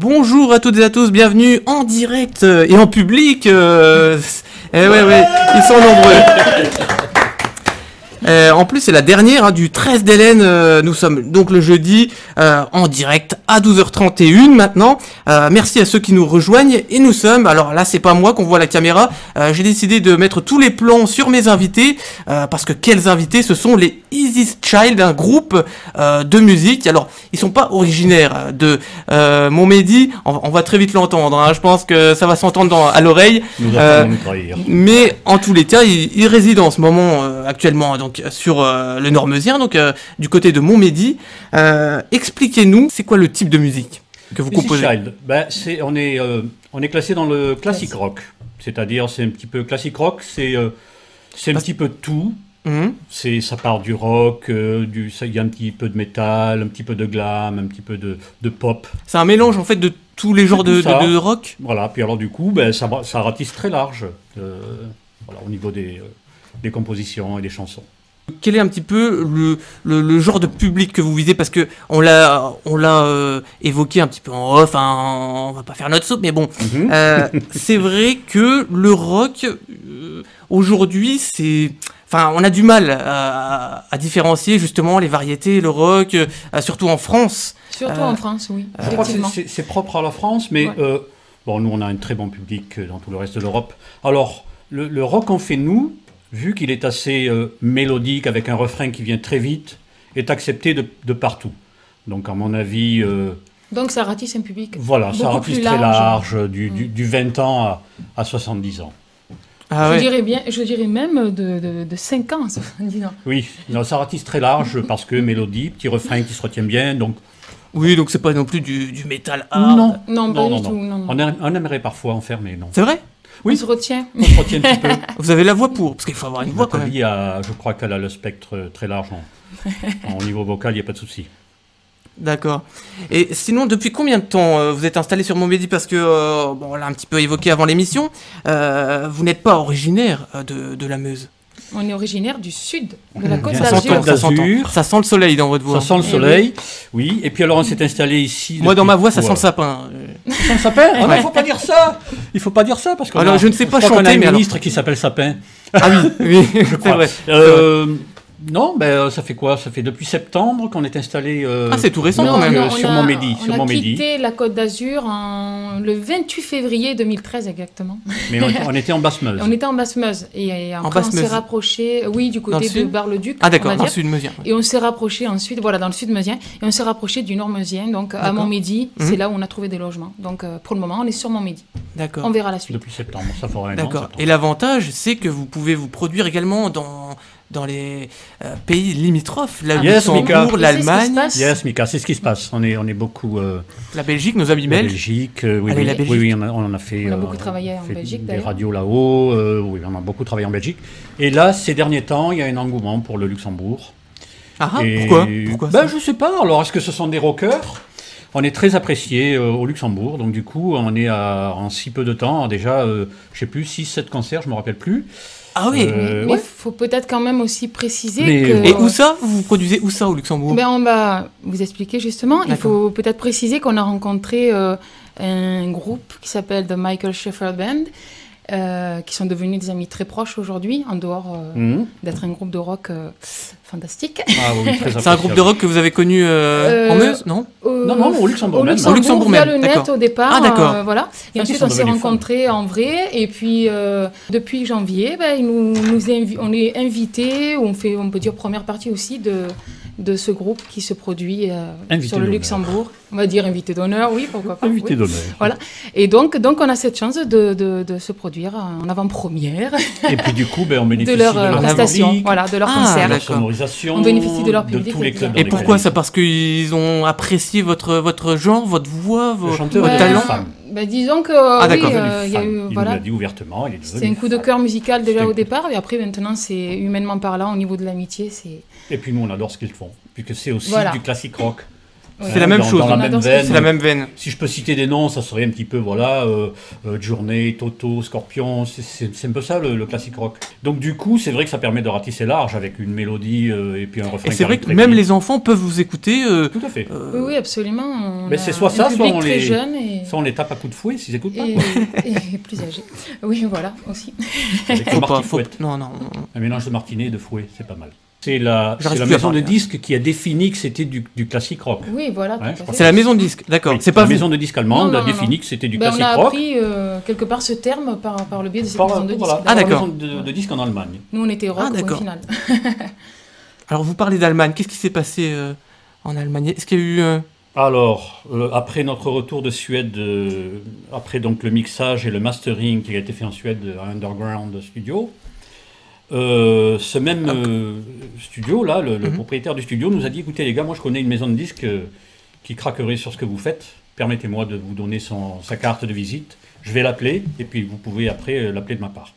Bonjour à toutes et à tous, bienvenue en direct et en public. Ouais, ils sont nombreux. En plus, c'est la dernière du 13 d'Hélène. Nous sommes donc le jeudi en direct à 12h31 maintenant. Merci à ceux qui nous rejoignent. Et nous sommes, alors là, c'est pas moi qu'on voit à la caméra. J'ai décidé de mettre tous les plans sur mes invités. Parce que quels invités? Ce sont les Easy Child, un groupe de musique. Alors, ils sont pas originaires de Montmédy. On va très vite l'entendre. Hein. Je pense que ça va s'entendre à l'oreille. Mais en tous les cas, ils résident en ce moment actuellement donc sur le Nord-Meusien, donc du côté de Montmédy. Expliquez-nous, c'est quoi le type de musique que vous composez? Child, on est classé dans le classic rock, c'est-à-dire c'est un petit peu classic rock, c'est un petit peu tout. Ça part du rock, il y a un petit peu de métal, un petit peu de glam, un petit peu de pop. C'est un mélange en fait de tous les genres de rock. Voilà, puis alors du coup, ça ratisse très large au niveau des compositions et des chansons. Quel est un petit peu le genre de public que vous visez? Parce que on l'a évoqué un petit peu en off, hein, on va pas faire notre soupe, mais bon, c'est vrai que le rock aujourd'hui, on a du mal à différencier justement les variétés, le rock, surtout en France. Surtout en France, oui. Je crois que c'est propre à la France, mais ouais. Nous on a un très bon public dans tout le reste de l'Europe. Alors le rock qu'on fait nous, vu qu'il est assez mélodique, avec un refrain qui vient très vite, est accepté de partout. Donc, à mon avis... Donc, ça ratisse un public. Voilà, ça ratisse très large, du 20 ans à 70 ans. Ah, je dirais même de 5 ans à 70 ans. Oui, non, ça ratisse très large parce que mélodie, petit refrain qui se retient bien, donc... Oui, donc c'est pas non plus du métal hard. Non, pas du tout. Non. On aimerait parfois en faire, mais non. C'est vrai? Oui. On se retient. On se retient un petit peu. Vous avez la voix pour, parce qu'il faut avoir une voix quand même. Je crois qu'elle a le spectre très large. Au niveau vocal, il n'y a pas de souci. D'accord. Et sinon, depuis combien de temps vous êtes installé sur Montmédy? Parce que, on l'a un petit peu évoqué avant l'émission, vous n'êtes pas originaire de la Meuse. On est originaire du sud, de la Côte d'Azur. Ça sent le soleil dans votre voix. Ça sent le soleil, oui. Et puis alors on s'est installé ici. Moi dans ma voix, ça sent le sapin. Ça sent le sapin? Il ne faut pas dire ça. Il ne faut pas dire ça parce que. Alors je ne sais pas chanter, mais on a un ministre qui s'appelle Sapin. Ah oui, je crois. C'est vrai. Non, ça fait quoi? Ça fait depuis septembre qu'on est installé. C'est tout récent quand même. Sur Montmédy. On a quitté la Côte d'Azur le 28 février 2013 exactement. Mais on était en Basse-Meuse. On était en Basse-Meuse. Et après, on s'est rapproché, du côté de Bar-le-Duc. Ah d'accord, dans le sud meusien. Et on s'est rapproché ensuite, dans le sud meusien. Et on s'est rapproché du nord meusien, donc à Montmédy. C'est là où on a trouvé des logements. Donc pour le moment, on est sur Montmédy. D'accord. On verra la suite. Depuis septembre, ça fera un an. D'accord. Et l'avantage, c'est que vous pouvez vous produire également dans les pays limitrophes, la Luxembourg, l'Allemagne. Yes, Mika, c'est ce qui se passe. On est beaucoup... La Belgique, nos amis belges. La Belgique, oui, on a fait... On a beaucoup travaillé en Belgique, des radios là-haut, oui, on a beaucoup travaillé en Belgique. Et là, ces derniers temps, il y a un engouement pour le Luxembourg. Pourquoi je sais pas. Alors, est-ce que ce sont des rockers? On est très apprécié au Luxembourg, donc du coup, on est en si peu de temps, déjà, je sais plus, 6-7 concerts, je me rappelle plus. Ah oui, mais il faut peut-être quand même aussi préciser que... Et où ça? Vous produisez où ça au Luxembourg? On va vous expliquer justement. Il faut peut-être préciser qu'on a rencontré un groupe qui s'appelle The Michael Schaeffer Band, qui sont devenus des amis très proches aujourd'hui, en dehors d'être un groupe de rock fantastique. Ah oui, très c'est un groupe de rock que vous avez connu en Meuse, non? Non, au Luxembourg même. Au Luxembourg via le net au départ. Ah d'accord. Voilà. Et ensuite on s'est rencontrés en vrai. Et puis depuis janvier, on est invités, on peut dire première partie aussi de ce groupe qui se produit sur le Luxembourg. On va dire invité d'honneur, oui, pourquoi pas. Invité d'honneur. Voilà. Et donc on a cette chance de se produire en avant-première. Et puis du coup, on bénéficie de leur prestation, de leur concert. On bénéficie de leur public. De tous les clubs. Et pourquoi ça? Parce qu'ils ont apprécié votre genre, votre voix, votre talent? Disons que il y a eu, il nous l'a dit ouvertement. C'est un coup de cœur musical déjà au départ, et après maintenant c'est humainement parlant au niveau de l'amitié. Et puis nous on adore ce qu'ils font, puisque c'est aussi du classique rock. C'est la même chose. Dans la même veine. C'est la même veine. Si je peux citer des noms, ça serait un petit peu, voilà, Journey, Toto, Scorpion, c'est un peu ça le classique rock. Donc du coup, c'est vrai que ça permet de ratisser large avec une mélodie et puis un refrain. Et c'est vrai que même les enfants peuvent vous écouter. Tout à fait. Oui, absolument. Mais c'est soit ça, soit on les tape à coups de fouet s'ils écoutent pas. Et plus âgés. Oui, voilà, aussi. Avec le martifouette. Non. Un mélange de martinet et de fouet, c'est pas mal. C'est la maison de disques qui a défini que c'était du classique rock. Oui, voilà. C'est la maison de disques, d'accord. Oui, c'est pas la maison de disques allemande a défini que c'était du classique rock. On a appris quelque part ce terme par le biais de cette maison de disques. Ah, d'accord. La maison de disques en Allemagne. Nous, on était rock au final. Alors, vous parlez d'Allemagne. Qu'est-ce qui s'est passé en Allemagne? Est-ce qu'il y a eu... Alors, après notre retour de Suède, après donc le mixage et le mastering qui a été fait en Suède à Underground Studio, ce même studio là, le propriétaire du studio nous a dit, écoutez les gars, moi je connais une maison de disques qui craquerait sur ce que vous faites, permettez-moi de vous donner sa carte de visite, je vais l'appeler et puis vous pouvez après l'appeler de ma part.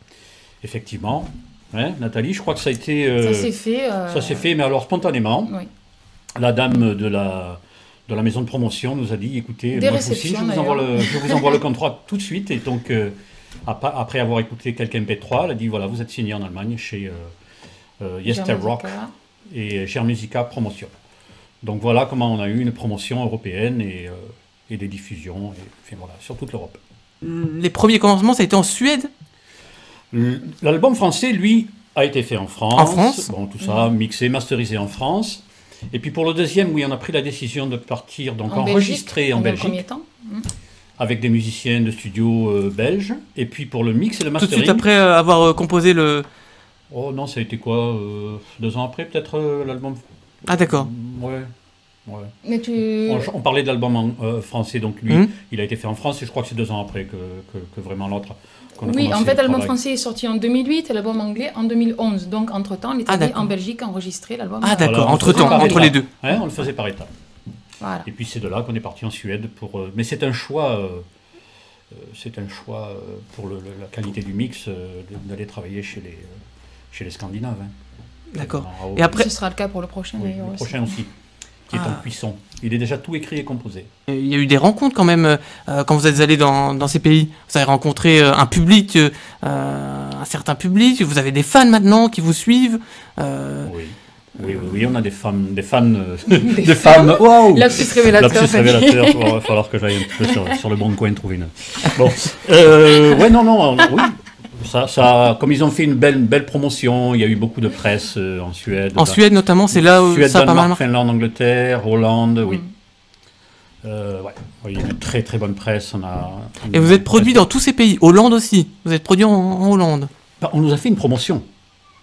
Effectivement, hein, Nathalie, je crois que ça a été... ça s'est fait. Ça s'est fait, mais alors spontanément. Oui. La dame de la maison de promotion nous a dit, écoutez, moi, je vous envoie le contrat tout de suite. Et donc, après avoir écouté quelques MP3, elle a dit, voilà, vous êtes signé en Allemagne chez Yester Rock et chez Musica Promotion. Donc voilà comment on a eu une promotion européenne et des diffusions voilà, sur toute l'Europe. Les premiers commencements, ça a été en Suède? L'album français, lui, a été fait en France. En France? Bon, tout ça, mixé, masterisé en France. Et puis pour le deuxième, oui, on a pris la décision de partir, donc enregistrer en Belgique. Premier temps. Avec des musiciens de studio belges. Et puis pour le mix et le mastering. Tout de suite après avoir composé le... Oh non, ça a été quoi 2 ans après, peut-être, l'album. Ah d'accord. Ouais. Mais on parlait de l'album français, donc lui, il a été fait en France, et je crois que c'est 2 ans après que vraiment l'autre... Oui, en fait, l'album français est sorti en 2008 et l'album anglais en 2011. Donc, entre-temps, on est allé en Belgique enregistrer l'album. Ah d'accord, voilà, entre les deux. Ouais, on le faisait par étapes. Voilà. Et puis c'est de là qu'on est parti en Suède pour... mais c'est un choix... pour la qualité du mix d'aller travailler chez les Scandinaves. Hein. D'accord. Et après... Ce sera le cas pour le prochain. Oui, le prochain aussi. Qui est en cuisson. Il est déjà tout écrit et composé. Il y a eu des rencontres quand même quand vous êtes allé dans ces pays. Vous avez rencontré un public, un certain public. Vous avez des fans maintenant qui vous suivent. Oui, on a des fans. Des femmes. Wow. Lapsus révélateur. Il va falloir que j'aille un petit peu sur le bon coin trouver une. Bon. Oui. Ça, comme ils ont fait une belle promotion, il y a eu beaucoup de presse en Suède. En Suède notamment, c'est là où Suède, ça a pas mal. Finlande, Angleterre, Hollande, oui. Il y a une très très bonne presse. Et vous êtes produit dans tous ces pays, Hollande aussi. Vous êtes produit en Hollande. On nous a fait une promotion.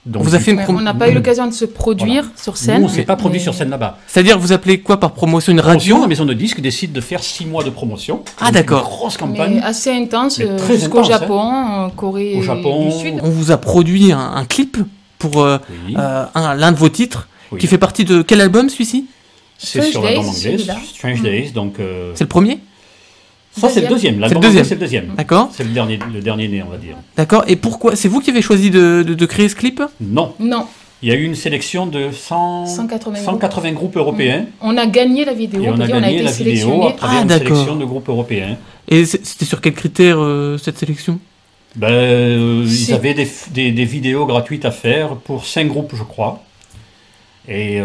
Donc, on n'a pas eu l'occasion de se produire sur scène. Nous, on ne s'est pas produit sur scène là-bas. C'est-à-dire, vous appelez quoi par promotion? Une radio? La maison de disques décide de faire 6 mois de promotion. Ah d'accord. Une grosse campagne. Mais assez intense, jusqu'au Japon, Corée du Sud. On vous a produit un clip pour l'un de vos titres, qui fait partie de quel album celui-ci? C'est sur l'album anglais, Strange Days. Donc, c'est le premier? Ça, c'est le deuxième. L'album anglais, c'est le deuxième. D'accord. C'est le dernier né, on va dire. D'accord. Et pourquoi? C'est vous qui avez choisi de créer ce clip? Non. Il y a eu une sélection de 180 groupes européens. On a gagné la vidéo. Et on a gagné la vidéo à travers une sélection de groupes européens. Et c'était sur quels critères cette sélection? Ils avaient des vidéos gratuites à faire pour 5 groupes, je crois. Et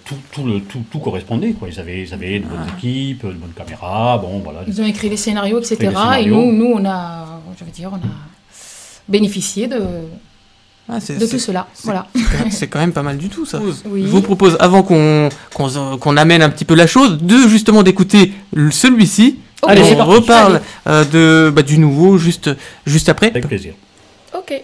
tout correspondait, quoi. Ils avaient de bonnes équipes, de bonnes caméras, bon voilà. Ils ont écrit les scénarios, etc. Et nous on a bénéficié de tout cela. Voilà. C'est quand même pas mal du tout, ça. Oui. Je vous propose, avant qu'on amène un petit peu la chose, justement d'écouter celui-ci. Allez, on reparle du nouveau juste après. Avec plaisir. Ok.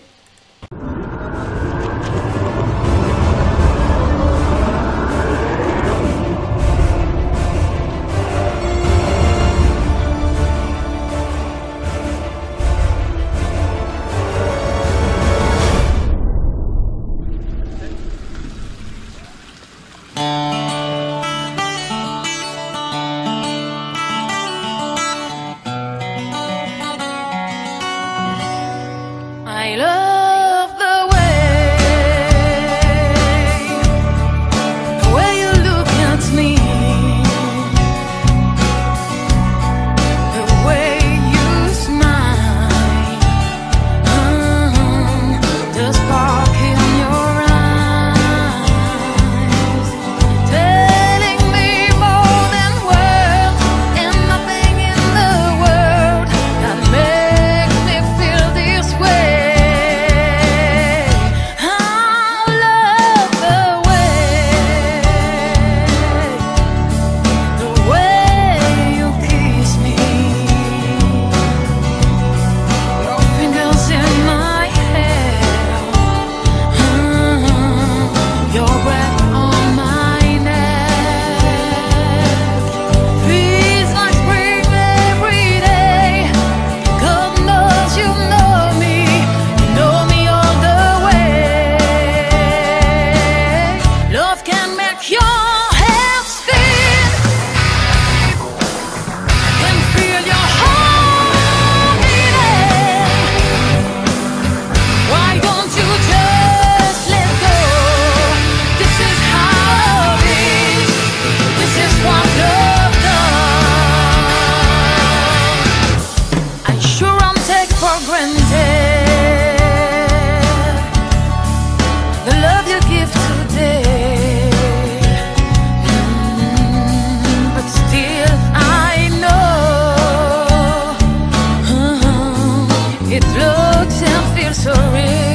and dead. The love you give today, but still I know it looks and feels so real.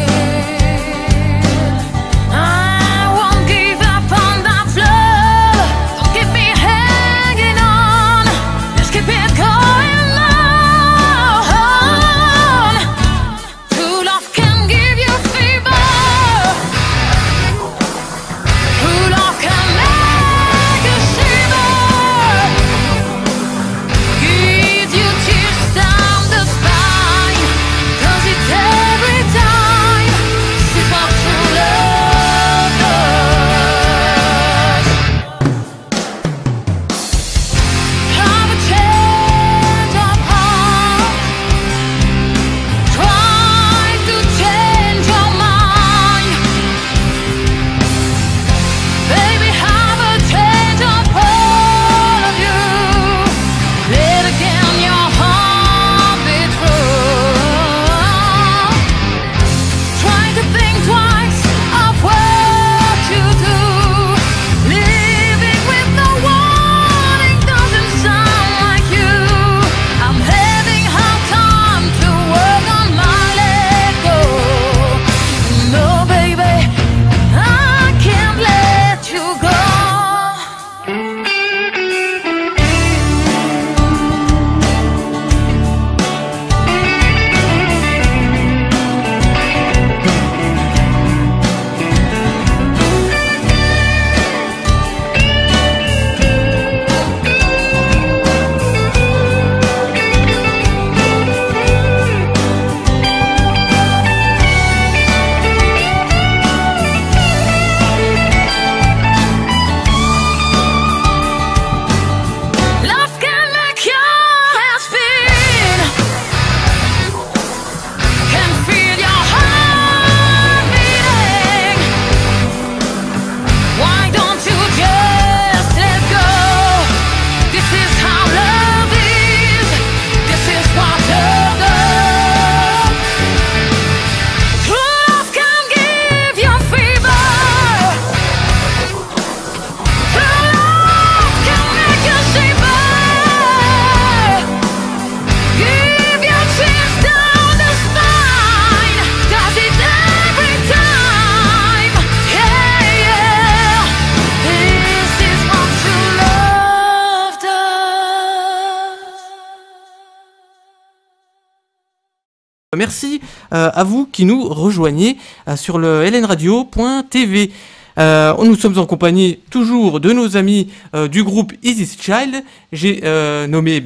Merci à vous qui nous rejoignez sur le lnradio.tv. Nous sommes en compagnie toujours de nos amis du groupe Easy Child. J'ai nommé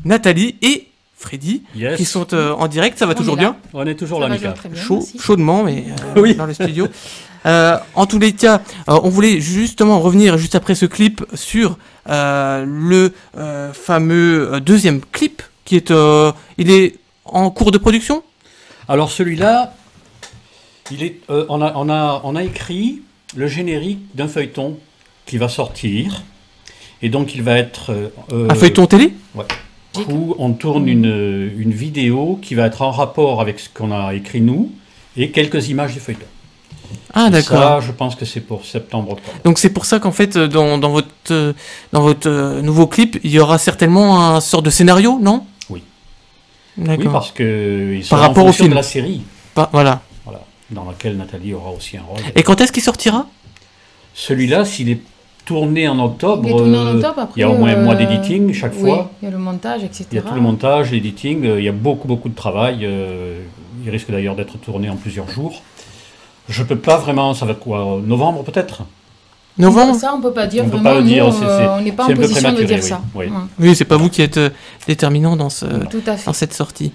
Nathalie et Freddy qui sont en direct. Ça va toujours bien? On est toujours là, Mika. Chaudement, mais dans le studio. En tous les cas, on voulait justement revenir juste après ce clip sur le fameux deuxième clip qui est, il est en cours de production. Alors celui-là, on a écrit le générique d'un feuilleton qui va sortir, et donc il va être un feuilleton télé. Ouais. Où on tourne une vidéo qui va être en rapport avec ce qu'on a écrit nous et quelques images du feuilleton. Ah d'accord. Ça, je pense que c'est pour septembre-octobre. Donc c'est pour ça qu'en fait dans votre nouveau clip, il y aura certainement un sort de scénario, non? Oui. D'accord. Oui, parce que par rapport au film de la série. Voilà. Dans laquelle Nathalie aura aussi un rôle. Et quand est-ce qu'il sortira? Celui-là, s'il est tourné en octobre, après, il y a au moins un mois d'éditing chaque fois. Il y a le montage, etc. Il y a tout le montage, l'éditing, il y a beaucoup de travail. Il risque d'ailleurs d'être tourné en plusieurs jours. Je peux pas vraiment, ça va être quoi? Novembre peut-être? Novembre? Ça, on peut pas dire. On peut vraiment, pas le dire, on n'est pas en position de dire ça. Oui, oui c'est pas vous qui êtes déterminant dans cette sortie.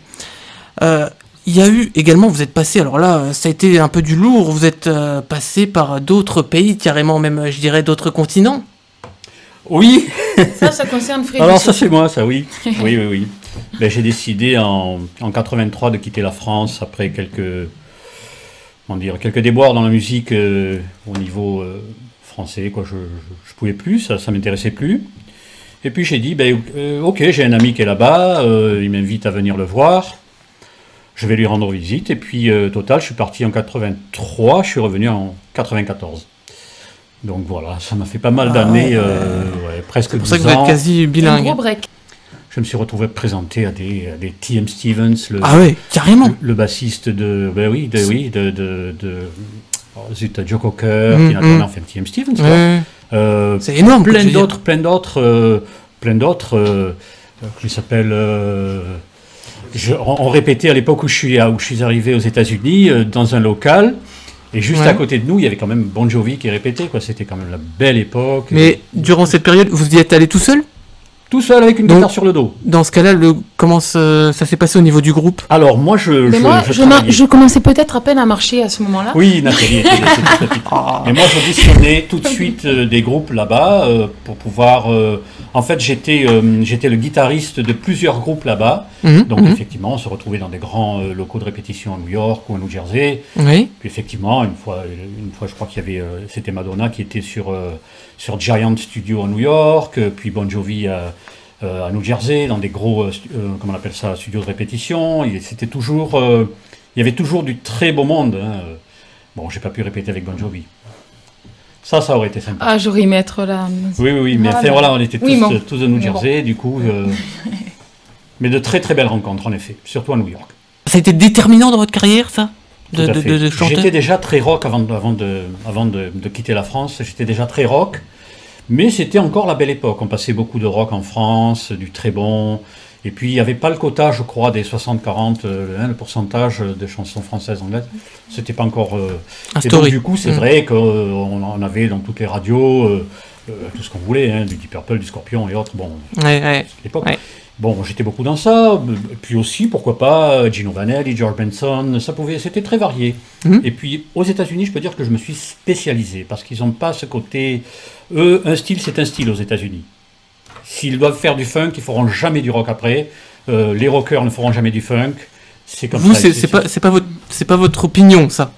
Il y a eu également, vous êtes passé, alors là, ça a été un peu du lourd, vous êtes passé par d'autres pays, carrément même, je dirais, d'autres continents. Oui. Ça concerne Frédéric. Alors ça c'est moi, ça, oui. Oui. Ben, j'ai décidé en 83 de quitter la France après quelques déboires dans la musique au niveau français, quoi. Je pouvais plus, ça m'intéressait plus. Et puis j'ai dit, ok, j'ai un ami qui est là-bas, il m'invite à venir le voir. je vais lui rendre visite. Et puis, total, je suis parti en 83, je suis revenu en 94. Donc voilà, ça m'a fait pas mal d'années, presque 12 ans. C'est pour ça que vous êtes quasi Un bilingue. gros break. Je me suis retrouvé présenté à des T.M. Stevens, Ah ouais, carrément. le bassiste de zut, Joe Cocker, Tina Turner, enfin T.M. Stevens. Quoi. Ouais. C'est énorme. Plein quoi, d'autres, qui s'appellent. On répétait à l'époque où je suis arrivé aux États-Unis, dans un local. Et juste à côté de nous, il y avait quand même Bon Jovi qui répétait, quoi. C'était quand même la belle époque. Mais durant cette période, vous y êtes allé tout seul? Tout seul avec une Donc, guitare sur le dos. Dans ce cas-là, comment ça s'est passé au niveau du groupe? Alors moi, Je commençais peut-être à peine à marcher à ce moment-là. Oui, Nathalie était toute petite. Et moi, j'auditionnais tout de suite des groupes là-bas pour pouvoir... En fait, j'étais le guitariste de plusieurs groupes là-bas. Donc, effectivement, on se retrouvait dans des grands locaux de répétition à New York ou à New Jersey. Oui. Puis, effectivement, une fois je crois qu'il y avait... C'était Madonna qui était sur Giant Studio à New York, puis Bon Jovi à New Jersey, dans des gros, comment on appelle ça, studios de répétition. C'était toujours... il y avait toujours du très beau monde. Hein. Bon, j'ai pas pu répéter avec Bon Jovi. Ça aurait été sympa. Ah, j'aurais aimé être là. Oui, mais enfin, voilà, on était tous de New Jersey, du coup. Mais de très très belles rencontres, en effet, surtout à New York. Ça a été déterminant dans votre carrière, ça, Tout à fait. de chanteur? J'étais déjà très rock avant de quitter la France. J'étais déjà très rock, mais c'était encore la belle époque. On passait beaucoup de rock en France, du très bon. Et puis, il n'y avait pas le quota, je crois, des 60-40, le pourcentage des chansons françaises anglaises. C'était pas encore... Et donc, du coup, c'est vrai qu'on avait dans toutes les radios tout ce qu'on voulait, hein, du Deep Purple, du Scorpion et autres. Bon, à l'époque. Ouais. Bon, j'étais beaucoup dans ça. Puis aussi, pourquoi pas, Gino Vanelli, George Benson, c'était très varié. Et puis, aux États-Unis, je peux dire que je me suis spécialisé, parce qu'ils n'ont pas ce côté... Eux, un style, c'est un style aux États-Unis. S'ils doivent faire du funk, ils feront jamais du rock après. Les rockers ne feront jamais du funk. C'est comme vous, ça. C'est pas votre opinion, ça.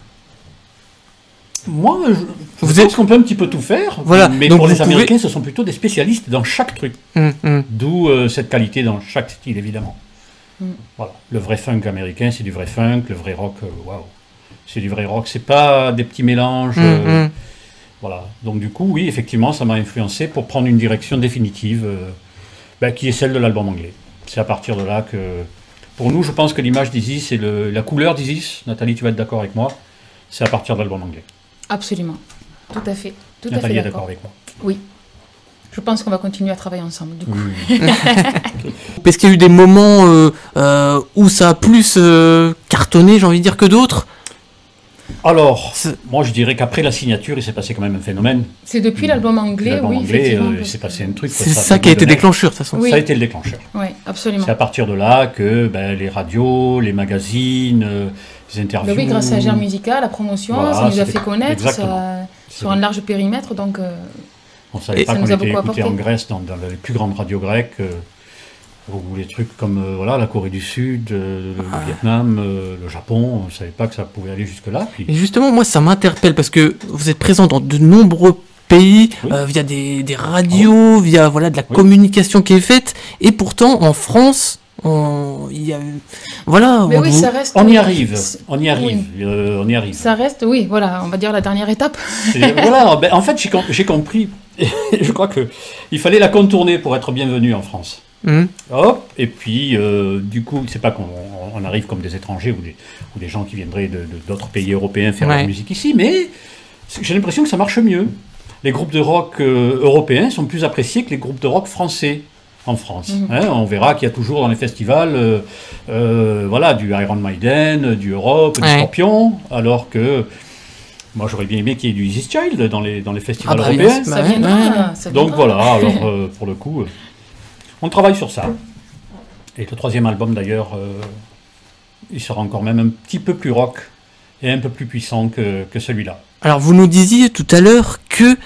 Moi, je pense qu'on peut un petit peu tout faire. Voilà. Mais donc pour les Américains, ce sont plutôt des spécialistes dans chaque truc. D'où cette qualité dans chaque style, évidemment. Voilà. Le vrai funk américain, c'est du vrai funk. Le vrai rock, waouh, c'est du vrai rock. C'est pas des petits mélanges. Voilà. Donc du coup, oui, effectivement, ça m'a influencé pour prendre une direction définitive, qui est celle de l'album anglais. C'est à partir de là que, pour nous, je pense que l'image d'Isis et la couleur d'Isis, Nathalie, tu vas être d'accord avec moi, c'est à partir de l'album anglais. Absolument. Tout à fait. Nathalie est d'accord avec moi. Oui. Je pense qu'on va continuer à travailler ensemble, du coup. Est-ce qu'il y a eu des moments où ça a plus cartonné, j'ai envie de dire, que d'autres? Alors, moi je dirais qu'après la signature, il s'est passé quand même un phénomène. C'est depuis l'album anglais, oui, effectivement. Il s'est passé un truc. C'est ça qui a été déclencheur, de toute façon. Oui. Ça a été le déclencheur. Oui, absolument. C'est à partir de là que les radios, les magazines, les interviews... Oui, grâce à Gère Musica, la promotion, voilà, ça nous a fait connaître sur un large périmètre, donc... On ne savait pas qu'on était écouté en Grèce, dans les plus grandes radios grecques, ou les trucs comme la Corée du Sud, le Vietnam, le Japon. On ne savait pas que ça pouvait aller jusque-là. Puis... Et justement, moi, ça m'interpelle, parce que vous êtes présent dans de nombreux pays, via des radios, via de la communication qui est faite, et pourtant, en France... on y arrive. Ça reste, oui, voilà, on va dire la dernière étape. En fait, j'ai compris, je crois qu'il fallait la contourner pour être bienvenu en France. Hop, et puis, du coup, c'est pas qu'on arrive comme des étrangers ou des gens qui viendraient d'autres pays européens faire leur musique ici, mais j'ai l'impression que ça marche mieux. Les groupes de rock européens sont plus appréciés que les groupes de rock français. En France. On verra qu'il y a toujours dans les festivals du Iron Maiden, du Europe, du Scorpion, alors que moi j'aurais bien aimé qu'il y ait du Easy Child dans les festivals européens. Ça viendra. Donc voilà, alors pour le coup, on travaille sur ça. Et le troisième album d'ailleurs, il sera encore même un petit peu plus rock et un peu plus puissant que celui-là. Alors vous nous disiez tout à l'heure que...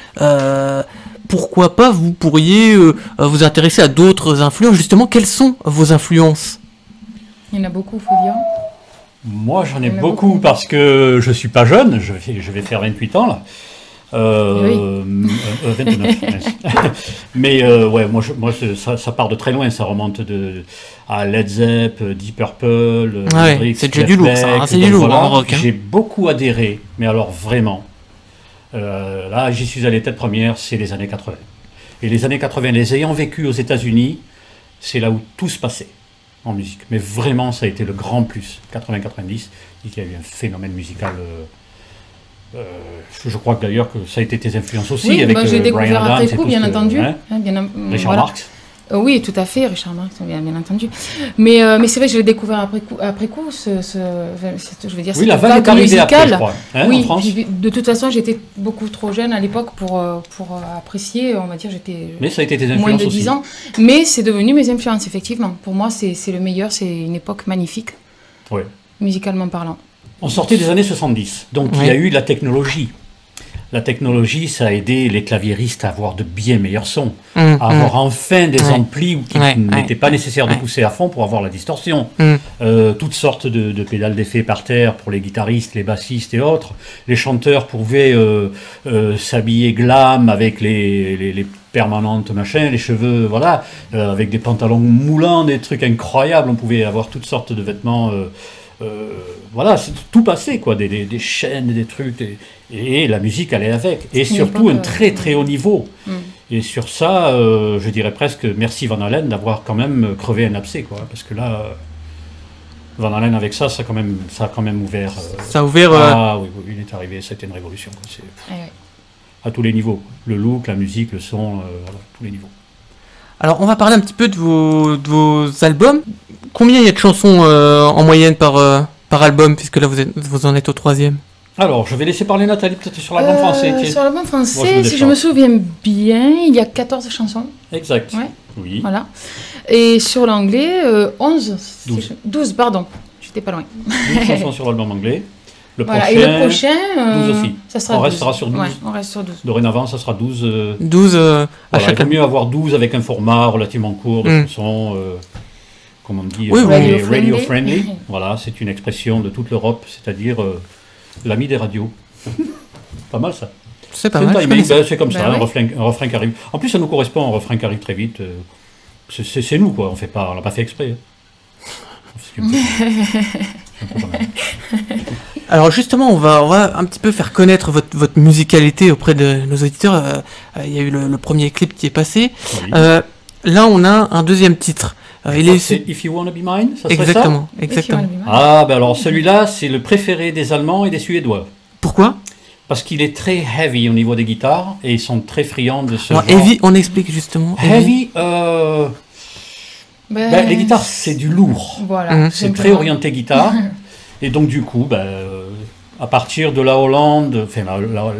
pourquoi pas vous pourriez vous intéresser à d'autres influences. Justement, quelles sont vos influences? Il y en a beaucoup, faut dire. Moi, j'en ai beaucoup parce que je suis pas jeune. Je vais faire 28 ans, là. 29. Mais ouais, ça part de très loin, ça remonte à Led Zepp, Deep Purple, ouais, c'est déjà du lourd, ça, hein, c'est du lourd en rock. Hein. J'ai beaucoup adhéré, mais alors vraiment. Là, j'y suis allé tête première, c'est les années 80. Et les années 80, les ayant vécues aux États-Unis, c'est là où tout se passait en musique. Mais vraiment, ça a été le grand plus. 80-90, il y a eu un phénomène musical. Je crois que d'ailleurs que ça a été tes influences aussi. Oui, avec j'ai découvert Bryan après Adams coup, bien entendu. Hein, Richard voilà. Marx. Oui, tout à fait, Richard Marx, bien entendu. Mais c'est vrai que je l'ai découvert après coup je veux dire, oui, la vague est arrivée après, je crois, hein, oui, en France. De toute façon, j'étais beaucoup trop jeune à l'époque pour apprécier, on va dire, j'étais mais ça a été tes influences moins de 10 aussi. ans. Mais c'est devenu mes influences, effectivement. Pour moi, c'est le meilleur, c'est une époque magnifique, Ouais. musicalement parlant. On sortait des années 70, donc il y a eu la technologie. La technologie, ça a aidé les claviéristes à avoir de bien meilleurs sons, à avoir enfin des amplis qui n'étaient pas nécessaires de pousser à fond pour avoir la distorsion. Toutes sortes de pédales d'effet par terre pour les guitaristes, les bassistes et autres. Les chanteurs pouvaient s'habiller glam avec les permanentes machin, les cheveux, voilà, avec des pantalons moulants, des trucs incroyables. On pouvait avoir toutes sortes de vêtements. Voilà, tout passé, quoi, des chaînes, des trucs, et la musique allait avec, et surtout un très très haut niveau. Et sur ça, je dirais presque merci Van Halen d'avoir quand même crevé un abcès, quoi, parce que là, Van Halen avec ça, ça a quand même ouvert. Ça a ouvert. Ah oui, il est arrivé, c'était une révolution, quoi, à tous les niveaux, le look, la musique, le son, voilà, tous les niveaux. Alors, on va parler un petit peu de vos albums. Combien il y a de chansons en moyenne par album, puisque là vous en êtes au 3e? Alors, je vais laisser parler Nathalie peut-être sur l'album français. Sur l'album français, si je me souviens bien, il y a 14 chansons. Exact. Ouais. Oui. Voilà. Et sur l'anglais, 11. 12. 12, pardon. J'étais pas loin. 12 chansons sur l'album anglais. Le voilà. Et le prochain, 12 aussi. Ça sera on 12. restera sur 12. Ouais, on reste sur 12. Dorénavant, ça sera 12. 12 à voilà, chaque il vaut mieux avoir 12 avec un format relativement court de chansons. Comme on dit, oui, radio friendly. Voilà, c'est une expression de toute l'Europe, c'est-à-dire l'ami des radios. Pas mal ça. C'est pas mal. C'est comme ça, oui. un refrain qui arrive. En plus, ça nous correspond, un refrain qui arrive très vite. C'est nous, quoi. On l'a pas fait exprès. Alors justement, on va un petit peu faire connaître votre musicalité auprès de nos auditeurs. Il y a eu le premier clip qui est passé. Oui. Là, on a un deuxième titre. C'est If You Wanna Be Mine, ça serait exactement, ça exactement. Ah, ben alors celui-là, c'est le préféré des Allemands et des Suédois. Pourquoi? Parce qu'il est très heavy au niveau des guitares et ils sont très friands de ce genre. Heavy, on explique justement. Heavy, les guitares, c'est du lourd. Voilà. C'est très orienté guitare. Et donc, du coup, à partir de la Hollande, enfin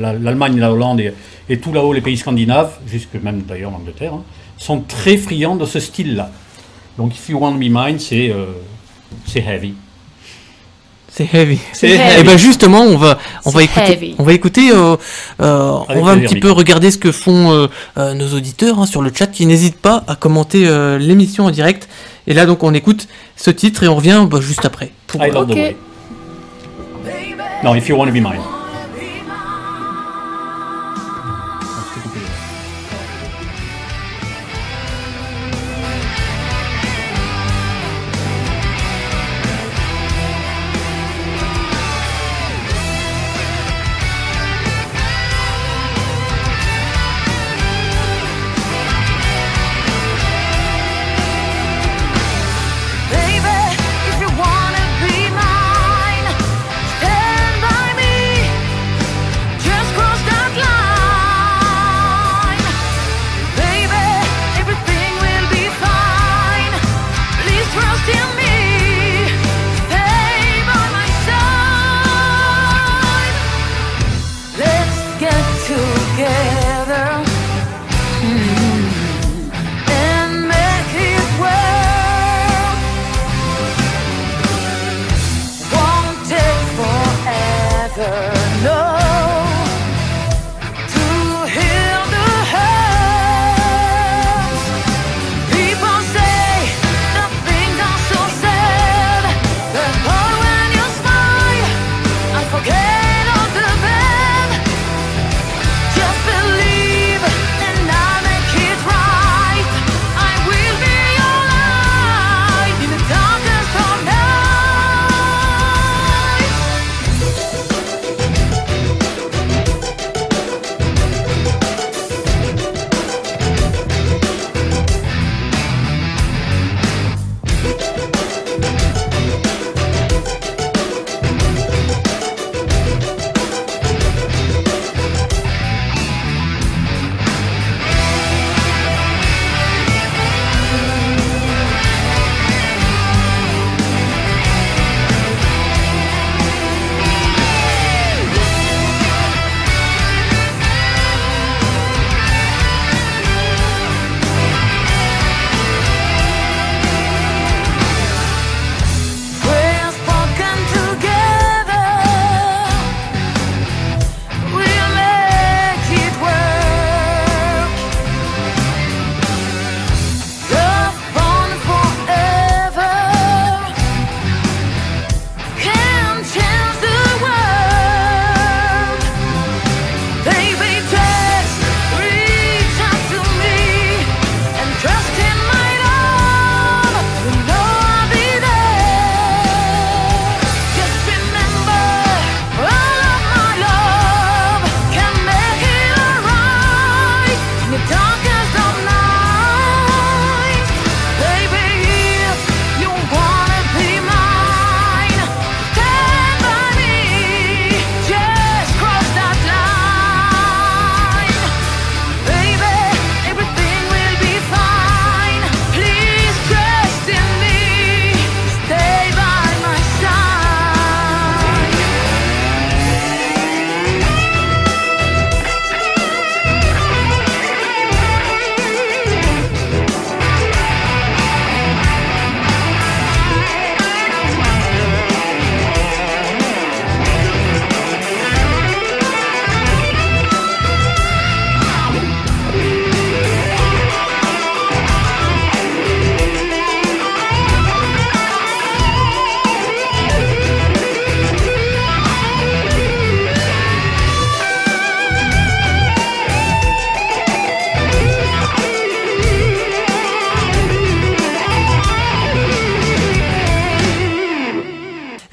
l'Allemagne, la Hollande et tout là-haut, les pays scandinaves, jusque même d'ailleurs l'Angleterre, sont très friands de ce style-là. Donc, If You Want to Be Mine, c'est heavy. C'est heavy. Et ben justement, on va écouter, on va un petit peu regarder ce que font nos auditeurs sur le chat, qui n'hésitent pas à commenter l'émission en direct. Et là, donc, on écoute ce titre et on revient juste après. I Love the Way. Non, If You Want to Be Mine. People say the things are so sad.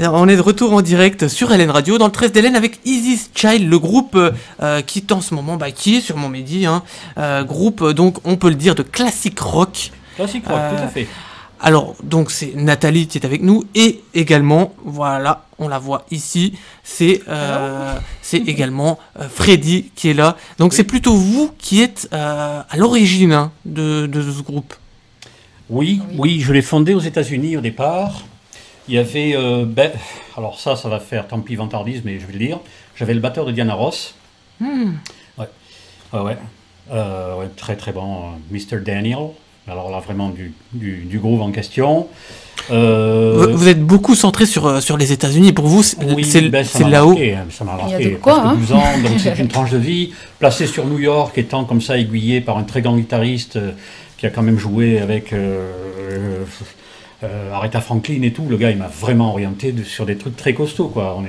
On est de retour en direct sur LN Radio dans le 13 d'Hélène avec Easy's Child, le groupe qui est en ce moment, qui est sur mon Mehdi, groupe donc on peut le dire de classique rock. Classique rock, tout à fait. Alors donc c'est Nathalie qui est avec nous et également, voilà, on la voit ici, c'est également Freddy qui est là. Donc c'est plutôt vous qui êtes à l'origine de ce groupe. Oui, je l'ai fondé aux États-Unis au départ. Il y avait, alors ça va faire, tant pis vantardise, mais je vais le dire. J'avais le batteur de Diana Ross. Ouais, très très bon, Mr. Daniel. Alors là, vraiment du groove en question. Vous êtes beaucoup centré sur les États-Unis. Pour vous, c'est là-haut. Ça m'a marqué. Presque 12 ans, donc c'est une tranche de vie. Placé sur New York, étant comme ça aiguillé par un très grand guitariste qui a quand même joué avec Aretha Franklin et tout. Le gars, il m'a vraiment orienté sur des trucs très costauds, quoi. On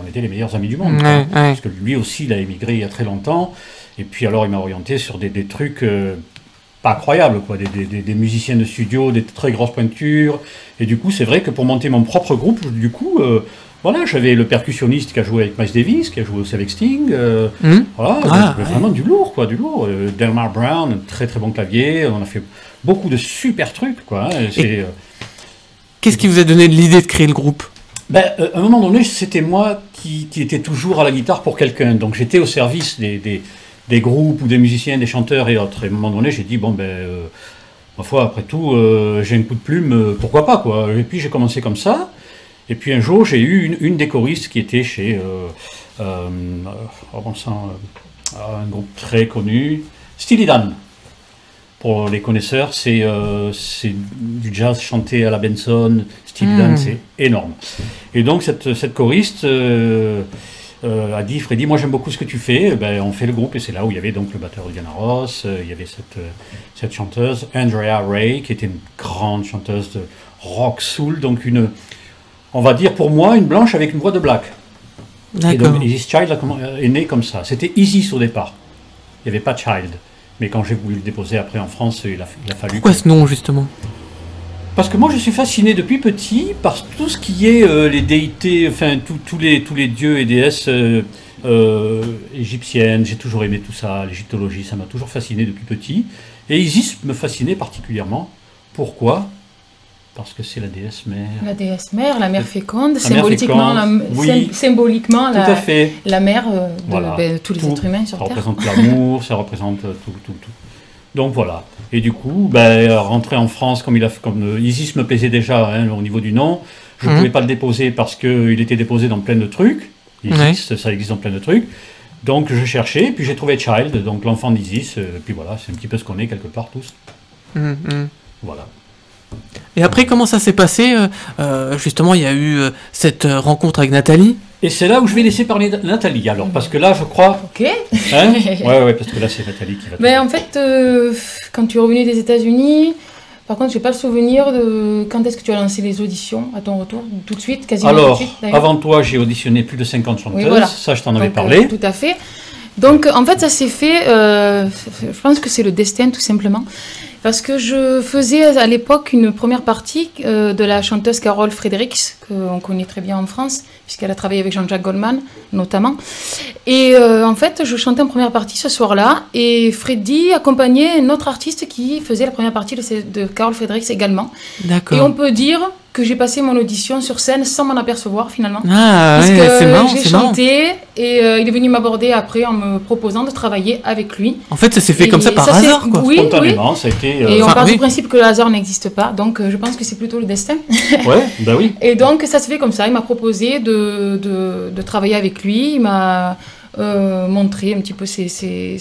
était les meilleurs amis du monde. Parce que lui aussi, il a émigré il y a très longtemps. Et puis alors, il m'a orienté sur des trucs pas incroyables, quoi. Des musiciens de studio, des très grosses pointures. Et du coup, c'est vrai que pour monter mon propre groupe, du coup, voilà, j'avais le percussionniste qui a joué avec Miles Davis, qui a joué aussi avec Sting. Vraiment du lourd, quoi, du lourd. Delmar Brown, un très très bon clavier. On a fait beaucoup de super trucs, quoi. Qu'est-ce qui vous a donné l'idée de créer le groupe ? À un moment donné, c'était moi qui étais toujours à la guitare pour quelqu'un. Donc j'étais au service des groupes ou des musiciens, des chanteurs et autres. Et à un moment donné, j'ai dit, ma foi, après tout, j'ai un coup de plume, pourquoi pas, quoi. Et puis j'ai commencé comme ça. Et puis un jour, j'ai eu une des choristes qui était chez un groupe très connu, Steely Dan. Pour les connaisseurs, c'est du jazz chanté à la Benson. Steely Dan, c'est énorme. Et donc cette choriste a dit, Freddy, moi j'aime beaucoup ce que tu fais. On fait le groupe et c'est là où il y avait donc le batteur de Diana Ross, il y avait cette chanteuse Andrea Ray qui était une grande chanteuse de rock soul, donc on va dire pour moi une blanche avec une voix de black. D'accord. Et donc Easy's Child est né comme ça. C'était Easy au départ. Il n'y avait pas Child. Mais quand j'ai voulu le déposer après en France, il a fallu... Pourquoi ce nom, justement ? Parce que moi, je suis fasciné depuis petit par tout ce qui est les déités, enfin, tous les dieux et déesses égyptiennes. J'ai toujours aimé tout ça, l'égyptologie, ça m'a toujours fasciné depuis petit. Et Isis me fascinait particulièrement. Pourquoi ? Parce que c'est la déesse mère. La déesse mère, la mère féconde, symboliquement la mère de tous les êtres humains sur Terre. Ça Terre. représente l'amour, ça représente tout. Donc voilà. Et du coup, rentrer en France, comme Isis me plaisait déjà au niveau du nom, je ne pouvais pas le déposer parce qu'il était déposé dans plein de trucs. Isis, ça existe dans plein de trucs. Donc je cherchais, puis j'ai trouvé Child, donc l'enfant d'Isis, puis voilà, c'est un petit peu ce qu'on est quelque part tous. Voilà. Et après, comment ça s'est passé ? Justement, il y a eu cette rencontre avec Nathalie. Et c'est là où je vais laisser parler Nathalie, alors, parce que là, je crois... Ok. Ouais, parce que là, c'est Nathalie qui va... En fait, quand tu es revenu des États-Unis, par contre, je n'ai pas le souvenir de quand est-ce que tu as lancé les auditions à ton retour, tout de suite, quasiment alors, tout de suite. Avant toi, j'ai auditionné plus de 50 chanteuses, oui, voilà. Ça, je t'en avais parlé. Tout à fait. Donc, en fait, ça s'est fait, je pense que c'est le destin, tout simplement. Parce que je faisais à l'époque une première partie de la chanteuse Carole Fredericks, qu'on connaît très bien en France, puisqu'elle a travaillé avec Jean-Jacques Goldman, notamment. Et en fait, je chantais en première partie ce soir-là, et Freddy accompagnait un autre artiste qui faisait la première partie de Carole Fredericks également. D'accord. Et on peut dire que j'ai passé mon audition sur scène sans m'en apercevoir finalement. Ah ouais, c'est marrant, j'ai chanté et il est venu m'aborder après en me proposant de travailler avec lui. En fait, ça s'est fait comme ça par hasard, quoi. Oui, spontanément, ça a été... Et on part du principe que le hasard n'existe pas, donc je pense que c'est plutôt le destin. Ouais, oui. Et donc ça se fait comme ça, il m'a proposé de travailler avec lui, il m'a... montrer un petit peu ses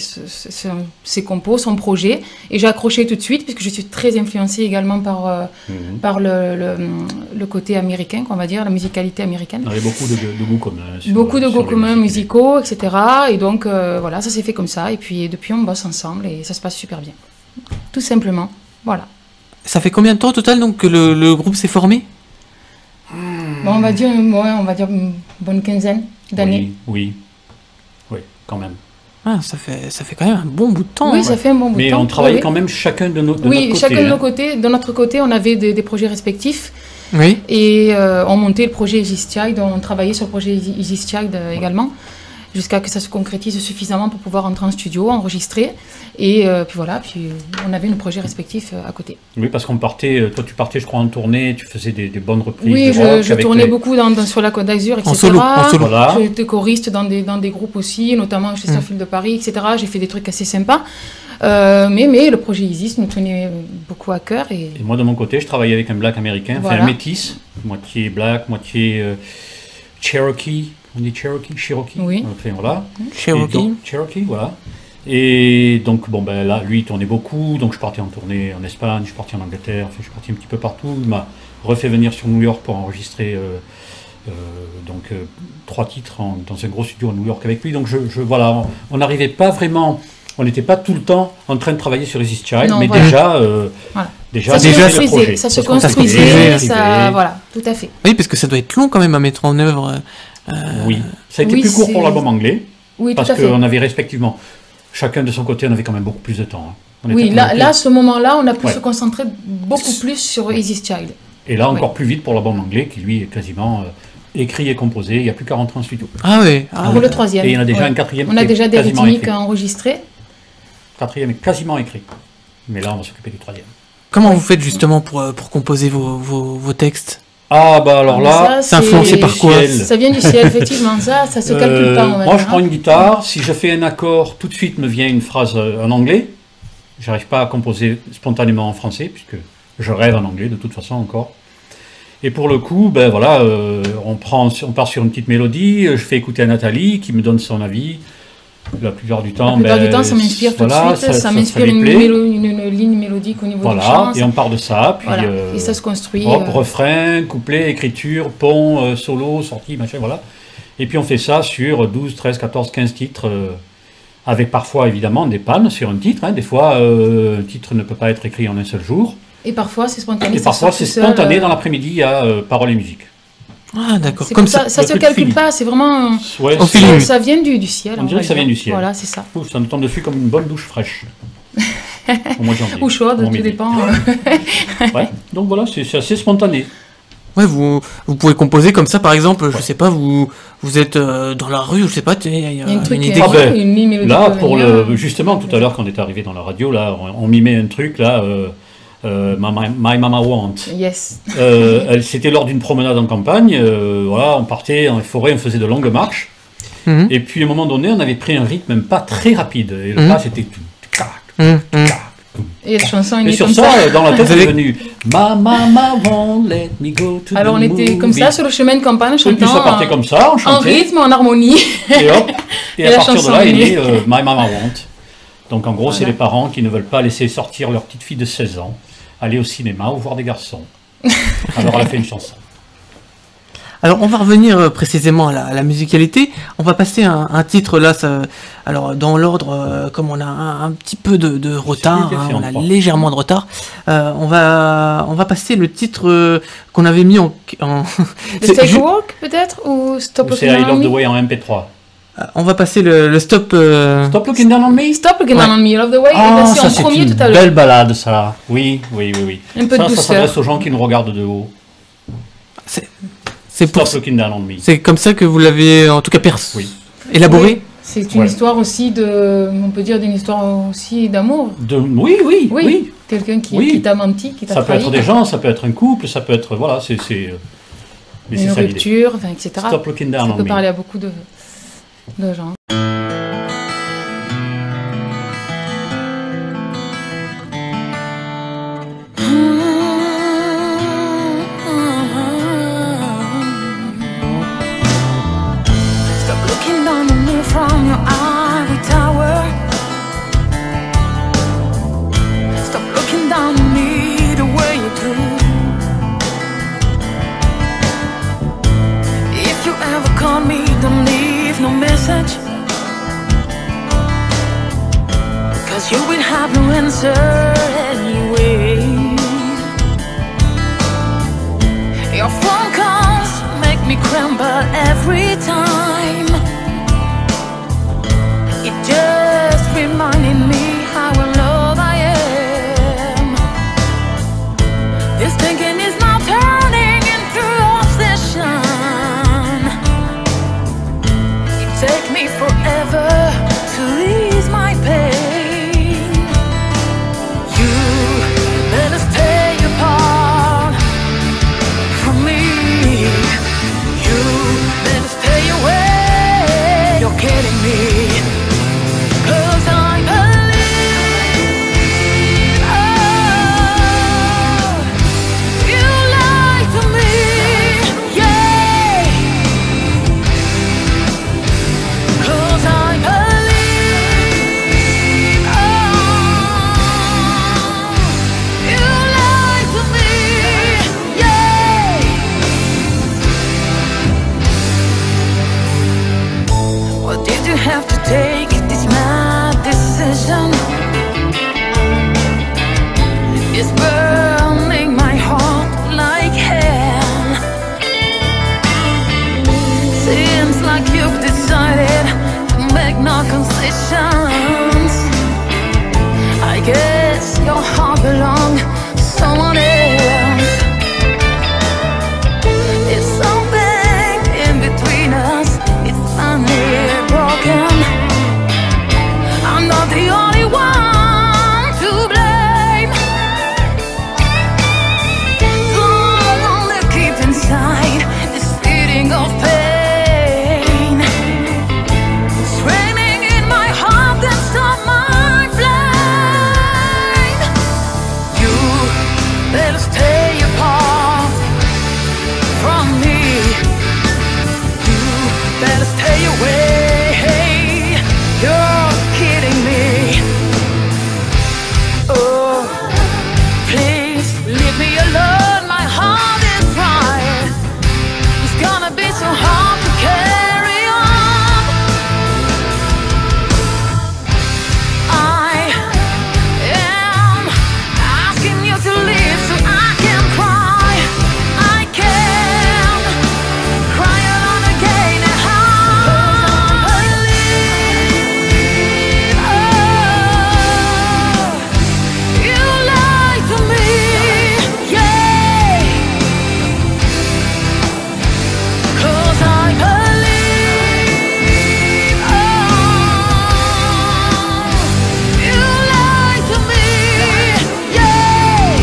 compos, son projet, et j'ai accroché tout de suite puisque je suis très influencée également par le côté américain, qu'on va dire, la musicalité américaine. Il y avait beaucoup de goûts communs. Beaucoup de goûts communs musicaux, etc. Et donc voilà, ça s'est fait comme ça, et puis depuis on bosse ensemble et ça se passe super bien. Tout simplement, voilà. Ça fait combien de temps au total donc que le groupe s'est formé ? On va dire une bonne quinzaine d'années. Oui, quand même. Ah, ça fait quand même un bon bout de temps. Oui, ça fait un bon bout de temps. Mais on travaillait quand même chacun de notre côté. Oui, chacun de notre côté. De notre côté, on avait des projets respectifs. Oui. Et on montait le projet Easy Child, on travaillait sur le projet Easy Child également, jusqu'à que ça se concrétise suffisamment pour pouvoir entrer en studio, enregistrer. Et puis voilà, puis on avait nos projets respectifs à côté. Oui, parce qu'on partait, toi tu partais je crois en tournée, tu faisais des bonnes reprises. Oui, de rock je avec tournais les- beaucoup sur la Côte d'Azur, etc. En solo. Voilà. J'étais choriste dans des groupes aussi, notamment chez Starfield de Paris, etc. J'ai fait des trucs assez sympas. Mais le projet Isis nous tenait beaucoup à cœur. Et Et moi de mon côté, je travaillais avec un black américain, enfin Voilà. un métis, moitié black, moitié Cherokee. On dit Cherokee. Oui. Enfin, voilà. Cherokee. Et donc, Cherokee, voilà. Et donc, bon, ben là, lui, il tournait beaucoup. Donc, je partais en tournée en Espagne, je suis parti en Angleterre, enfin, je suis parti un petit peu partout. Il m'a refait venir sur New York pour enregistrer 3 titres dans un gros studio à New York avec lui. Donc, voilà, on n'arrivait pas vraiment, on n'était pas tout le temps en train de travailler sur Easy Child, Non, mais voilà. déjà, ça se déjà, le construisait, projet. ça se construisait, construisait, ça ça, voilà, tout à fait. Oui, parce que ça doit être long quand même à mettre en œuvre. Oui, ça a été Oui, plus court c'est- pour l'album anglais, Oui, tout parce à fait. qu'on avait respectivement, chacun de son côté, on avait quand même beaucoup plus de temps. Hein. On Oui, était- là, on était- à ce moment-là, on a pu Ouais. se concentrer beaucoup plus sur Easy Child. Et là, encore plus vite pour l'album anglais, qui lui est quasiment écrit et composé. Il n'y a plus qu'à rentrer en studio. Ah oui. Ah, Pour le troisième. Et il y en a déjà ouais. un quatrième. On qui a est déjà des quasiment rythmiques écrit. enregistrées. Quatrième est quasiment écrit. Mais là, on va s'occuper du troisième. Comment vous faites justement pour composer vos textes? Ah, bah alors là, c'est influencé par quoi? ciel. Ça vient du ciel, effectivement. Ça se calcule pas, on va moi, dire, je prends une guitare. Si je fais un accord, tout de suite me vient une phrase en anglais. J'arrive pas à composer spontanément en français, puisque je rêve en anglais de toute façon encore. Et pour le coup, ben voilà, on part sur une petite mélodie. Je fais écouter à Nathalie, qui me donne son avis. La plupart du temps, La plupart du temps, ça m'inspire tout de suite. Ça m'inspire lui une plaît. ligne mélodique au niveau du Voilà, chant. et on part de ça, puis Voilà. Et ça se construit. hop, refrain, couplet, écriture, pont, solo, sortie, machin, voilà. Et puis on fait ça sur 12, 13, 14, 15 titres, avec parfois évidemment des pannes sur un titre. Hein. Des fois, un titre ne peut pas être écrit en un seul jour. Et parfois, c'est spontané. Et ça parfois, sort c'est tout seul, spontané, dans l'après-midi, il y a paroles et musique. Ah d'accord. C'est Comme pour ça. ça le se truc calcule fini. pas, c'est vraiment. Ouais, Au feeling. Ça vient du ciel. On dirait va que ça dire. vient du ciel. Voilà, c'est ça. Ça nous tombe dessus comme une bonne douche fraîche. Au mois de janvier. Ou chaude, Au tout midi. dépend. Ouais. Donc voilà, c'est assez spontané. Ouais, vous pouvez composer comme ça, par exemple. Je sais pas, vous êtes dans la rue, je sais pas, il y a Il y a un truc une qui idée. Ah ben, une ligne mélodique Là, peut pour venir. justement, tout à l'heure, quand on est arrivé dans la radio, là, on mimait un truc, là, My Mama Want. Yes. C'était lors d'une promenade en campagne, voilà, on partait dans les forêts, on faisait de longues marches, Mhm. et puis à un moment donné, on avait pris un rythme même pas très rapide, et le Mhm. pas, c'était tout. Et la chanson est Et née sur comme ça, ça. dans la tête, Vous c'est avez- devenu My Mama Won't Let Me Go to Alors the on était comme movie. ça sur le chemin de campagne, Et puis ça chantant partait comme ça, on en chantait, rythme, en harmonie. et hop, et Et à la partir de chanson là est est né née. My Mama Want. Donc en gros, c'est Voilà. les parents qui ne veulent pas laisser sortir leur petite fille de 16 ans aller au cinéma ou voir des garçons. Alors elle a fait une chanson. Alors on va revenir précisément à la musicalité. On va passer un titre là. Alors dans l'ordre, comme on a un petit peu de retard, C'est on a 43. légèrement de retard. On va passer le titre qu'on avait mis en. Le C'est Take ju- a Walk peut-être ou Stop C'est Looking I Down Love on the Me. Way en MP3. On va passer le stop. Stop Looking Down on Me. Stop Looking Down on Me, Love the Way. Ah, et c'est ça en c'est premier une tout à l'heure. belle balade, ça. Oui. Un peu de Ça douceur. s'adresse aux gens qui nous regardent de haut. C'est pour. Stop Looking Down on Me. C'est comme ça que vous l'avez en tout cas Oui. élaboré. Oui, c'est une Ouais. histoire aussi on peut dire d'une histoire aussi d'amour. Oui. Quelqu'un qui Oui. t'a menti, qui t'a Ça peut trahi. être des gens, ça peut être un couple, ça peut être voilà, mais c'est Une ça l'idée. rupture, enfin, etc. Stop Looking Down Ça on peut Me. parler à beaucoup de gens. Stop looking down on me from your ivory tower. Stop looking down on me the way you do. If you ever call me, don't leave no message, 'cause you will have no answer anyway. Your phone calls make me tremble every time. It just reminding me how alone I am. This thinking is now turning like you've decided to make no concessions. I guess your heart belongs to someone else. It's something in between us, it's finally broken. I'm not the only one to blame. Don't wanna keep inside this feeling of pain. It's raining in my heart and stop my flame. You better stay apart from me. You better stay away. You're kidding me. Oh, please leave me alone. My heart is right. It's gonna be so hard to carry on. I am asking you to leave so I can cry. I can cry alone again and you lied to me, yeah. 'Cause I believe, you lied to me, yeah.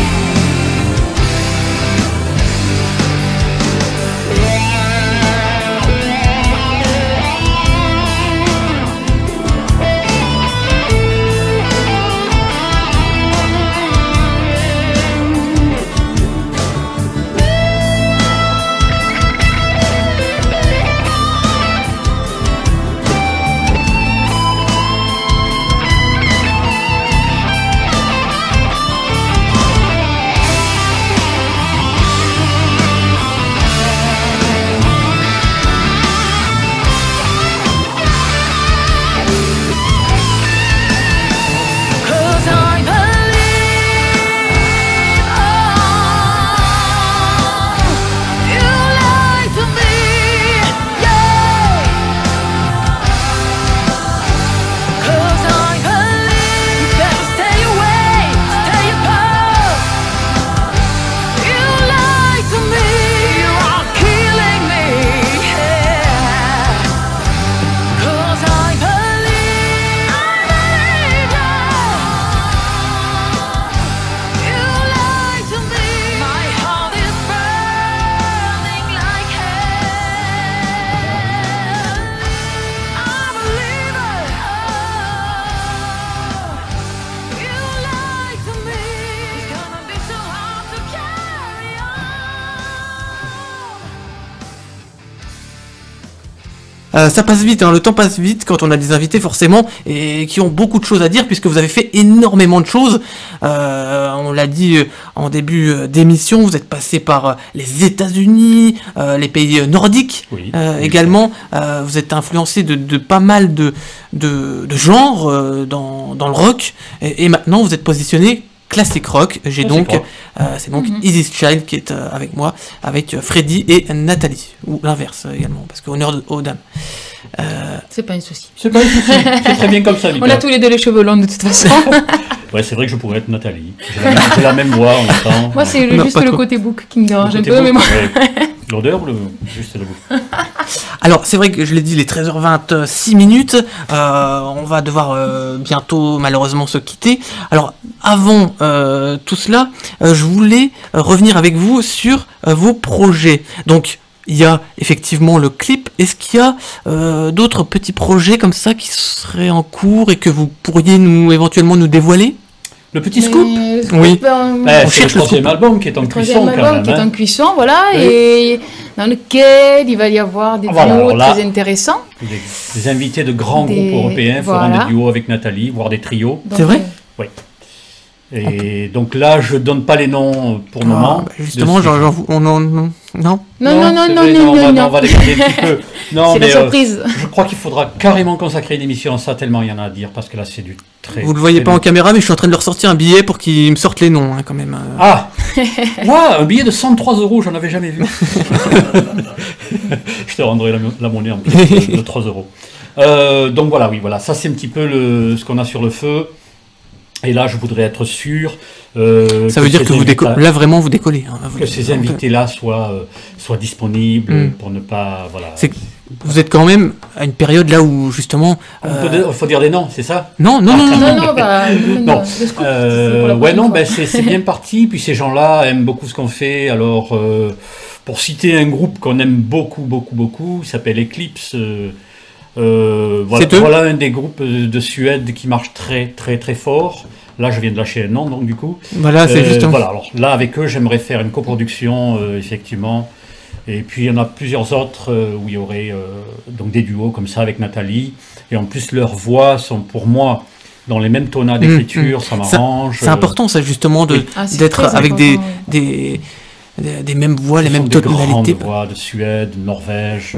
Cause I believe, you lied to me, yeah. Cause I believe, you better stay away, stay apart. You lied to me, you are killing me, yeah. Cause I believe, you lied to me. My heart is burning like hell. I believe it. You lied to me. It's gonna be so hard to carry on. Ça passe vite, hein, le temps passe vite quand on a des invités forcément et qui ont beaucoup de choses à dire puisque vous avez fait énormément de choses. On l'a dit en début d'émission, vous êtes passé par les États-Unis, les pays nordiques Oui, également. Vous êtes influencé de pas mal de genres dans le rock et maintenant vous êtes positionné classic rock. J'ai Classic donc rock. c'est donc Easy Child qui est avec moi, avec Freddy et Nathalie, ou l'inverse également, parce qu'honneur aux dames. C'est pas un souci. C'est pas un souci, c'est très bien comme ça, On Nicolas. a tous les deux les cheveux longs de toute façon. Ouais, c'est vrai que je pourrais être Nathalie. J'ai la même voix en même temps. Moi, c'est Non, juste pas le trop. côté bouc qui me dérange un Côté peu, beau, mais moi. ouais. L'odeur ou juste le goût? Alors c'est vrai que je l'ai dit, il est 13h26 minutes, on va devoir bientôt malheureusement se quitter. Alors avant tout cela, je voulais revenir avec vous sur vos projets. Donc il y a effectivement le clip, est-ce qu'il y a d'autres petits projets comme ça qui seraient en cours et que vous pourriez éventuellement nous dévoiler? Le petit scoop? Oui. C'est cherche le le troisième album qui est en Le cuisson troisième quand album même. qui est hein. en cuisson, voilà, Oui. et dans lequel il va y avoir des Voilà, duos alors là- très intéressants. Des invités de grands Des- groupes européens voilà. feront des duos avec Nathalie, voire des trios. Donc, C'est vrai Et donc là, je donne pas les noms pour le moment. Justement, De- on en Non. Non. On va l'écouter un petit peu. Non, C'est mais la surprise. je crois qu'il faudra carrément consacrer une émission à ça, tellement il y en a à dire, parce que là, c'est du très... Vous le voyez très pas en long. caméra, mais je suis en train de leur sortir un billet pour qu'ils me sortent les noms, hein, quand même. Ah ouais, un billet de 103 €, j'en avais jamais vu. Je te rendrai la monnaie en plus de 3 €. Donc voilà, oui, voilà. Ça, c'est un petit peu ce qu'on a sur le feu. Et là, je voudrais être sûr. Ça veut dire que vous décollez. Là, vraiment, vous décollez. Hein, que ces invités-là soient disponibles pour ne pas. Voilà. Vous êtes quand même à une période là où, justement. Il faut dire des noms, c'est ça? Non. Non. C'est bien parti. Puis ces gens-là aiment beaucoup ce qu'on fait. Alors, pour citer un groupe qu'on aime beaucoup, il s'appelle Eclipse. Voilà un des groupes de Suède qui marche très, très, très fort. Là, je viens de lâcher un nom, donc du coup. Voilà, c'est justement. Voilà, alors là, avec eux, j'aimerais faire une coproduction, effectivement. Et puis, il y en a plusieurs autres où il y aurait donc des duos comme ça avec Nathalie. Et en plus, leurs voix sont pour moi dans les mêmes tonades d'écriture, ça m'arrange. C'est important, ça, justement, d'être avec des mêmes voix, les mêmes tonalités. Des voix de Suède, de Norvège.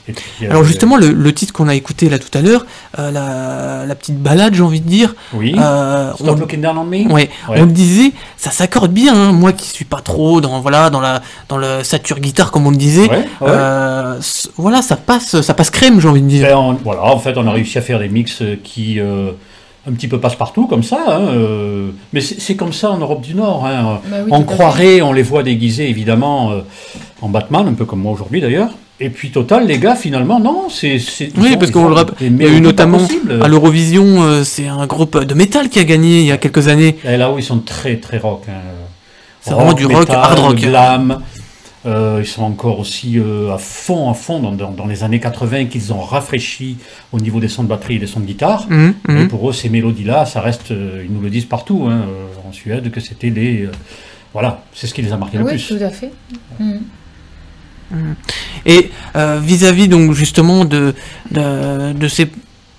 Et puis, alors justement, le titre qu'on a écouté là tout à l'heure, la petite balade, j'ai envie de dire. Oui. Stop Looking Down on Me. Ouais. On le disait, ça s'accorde bien. Hein, moi qui suis pas trop dans le sature guitare comme on le disait. Voilà, ça passe crème, j'ai envie de dire. En fait, on a réussi à faire des mix qui un petit peu passe partout comme ça. Hein, mais c'est comme ça en Europe du Nord. Hein. On croirait, on les voit déguisés évidemment en Batman, un peu comme moi aujourd'hui d'ailleurs. Et puis Total, les gars, finalement, non, oui, parce qu'on le rappelle, il y a eu notamment à l'Eurovision, c'est un groupe de métal qui a gagné il y a quelques années. Et là où ils sont très très rock. Hein. C'est vraiment du rock, hard rock. Glam. Ils sont encore aussi à fond dans les années 80 qu'ils ont rafraîchi au niveau des sons de batterie et des sons de guitare. Et pour eux, ces mélodies-là, ça reste, ils nous le disent partout hein, en Suède, que c'était les... voilà, c'est ce qui les a marqués le plus. Oui, tout à fait. Et vis-à-vis donc justement de ces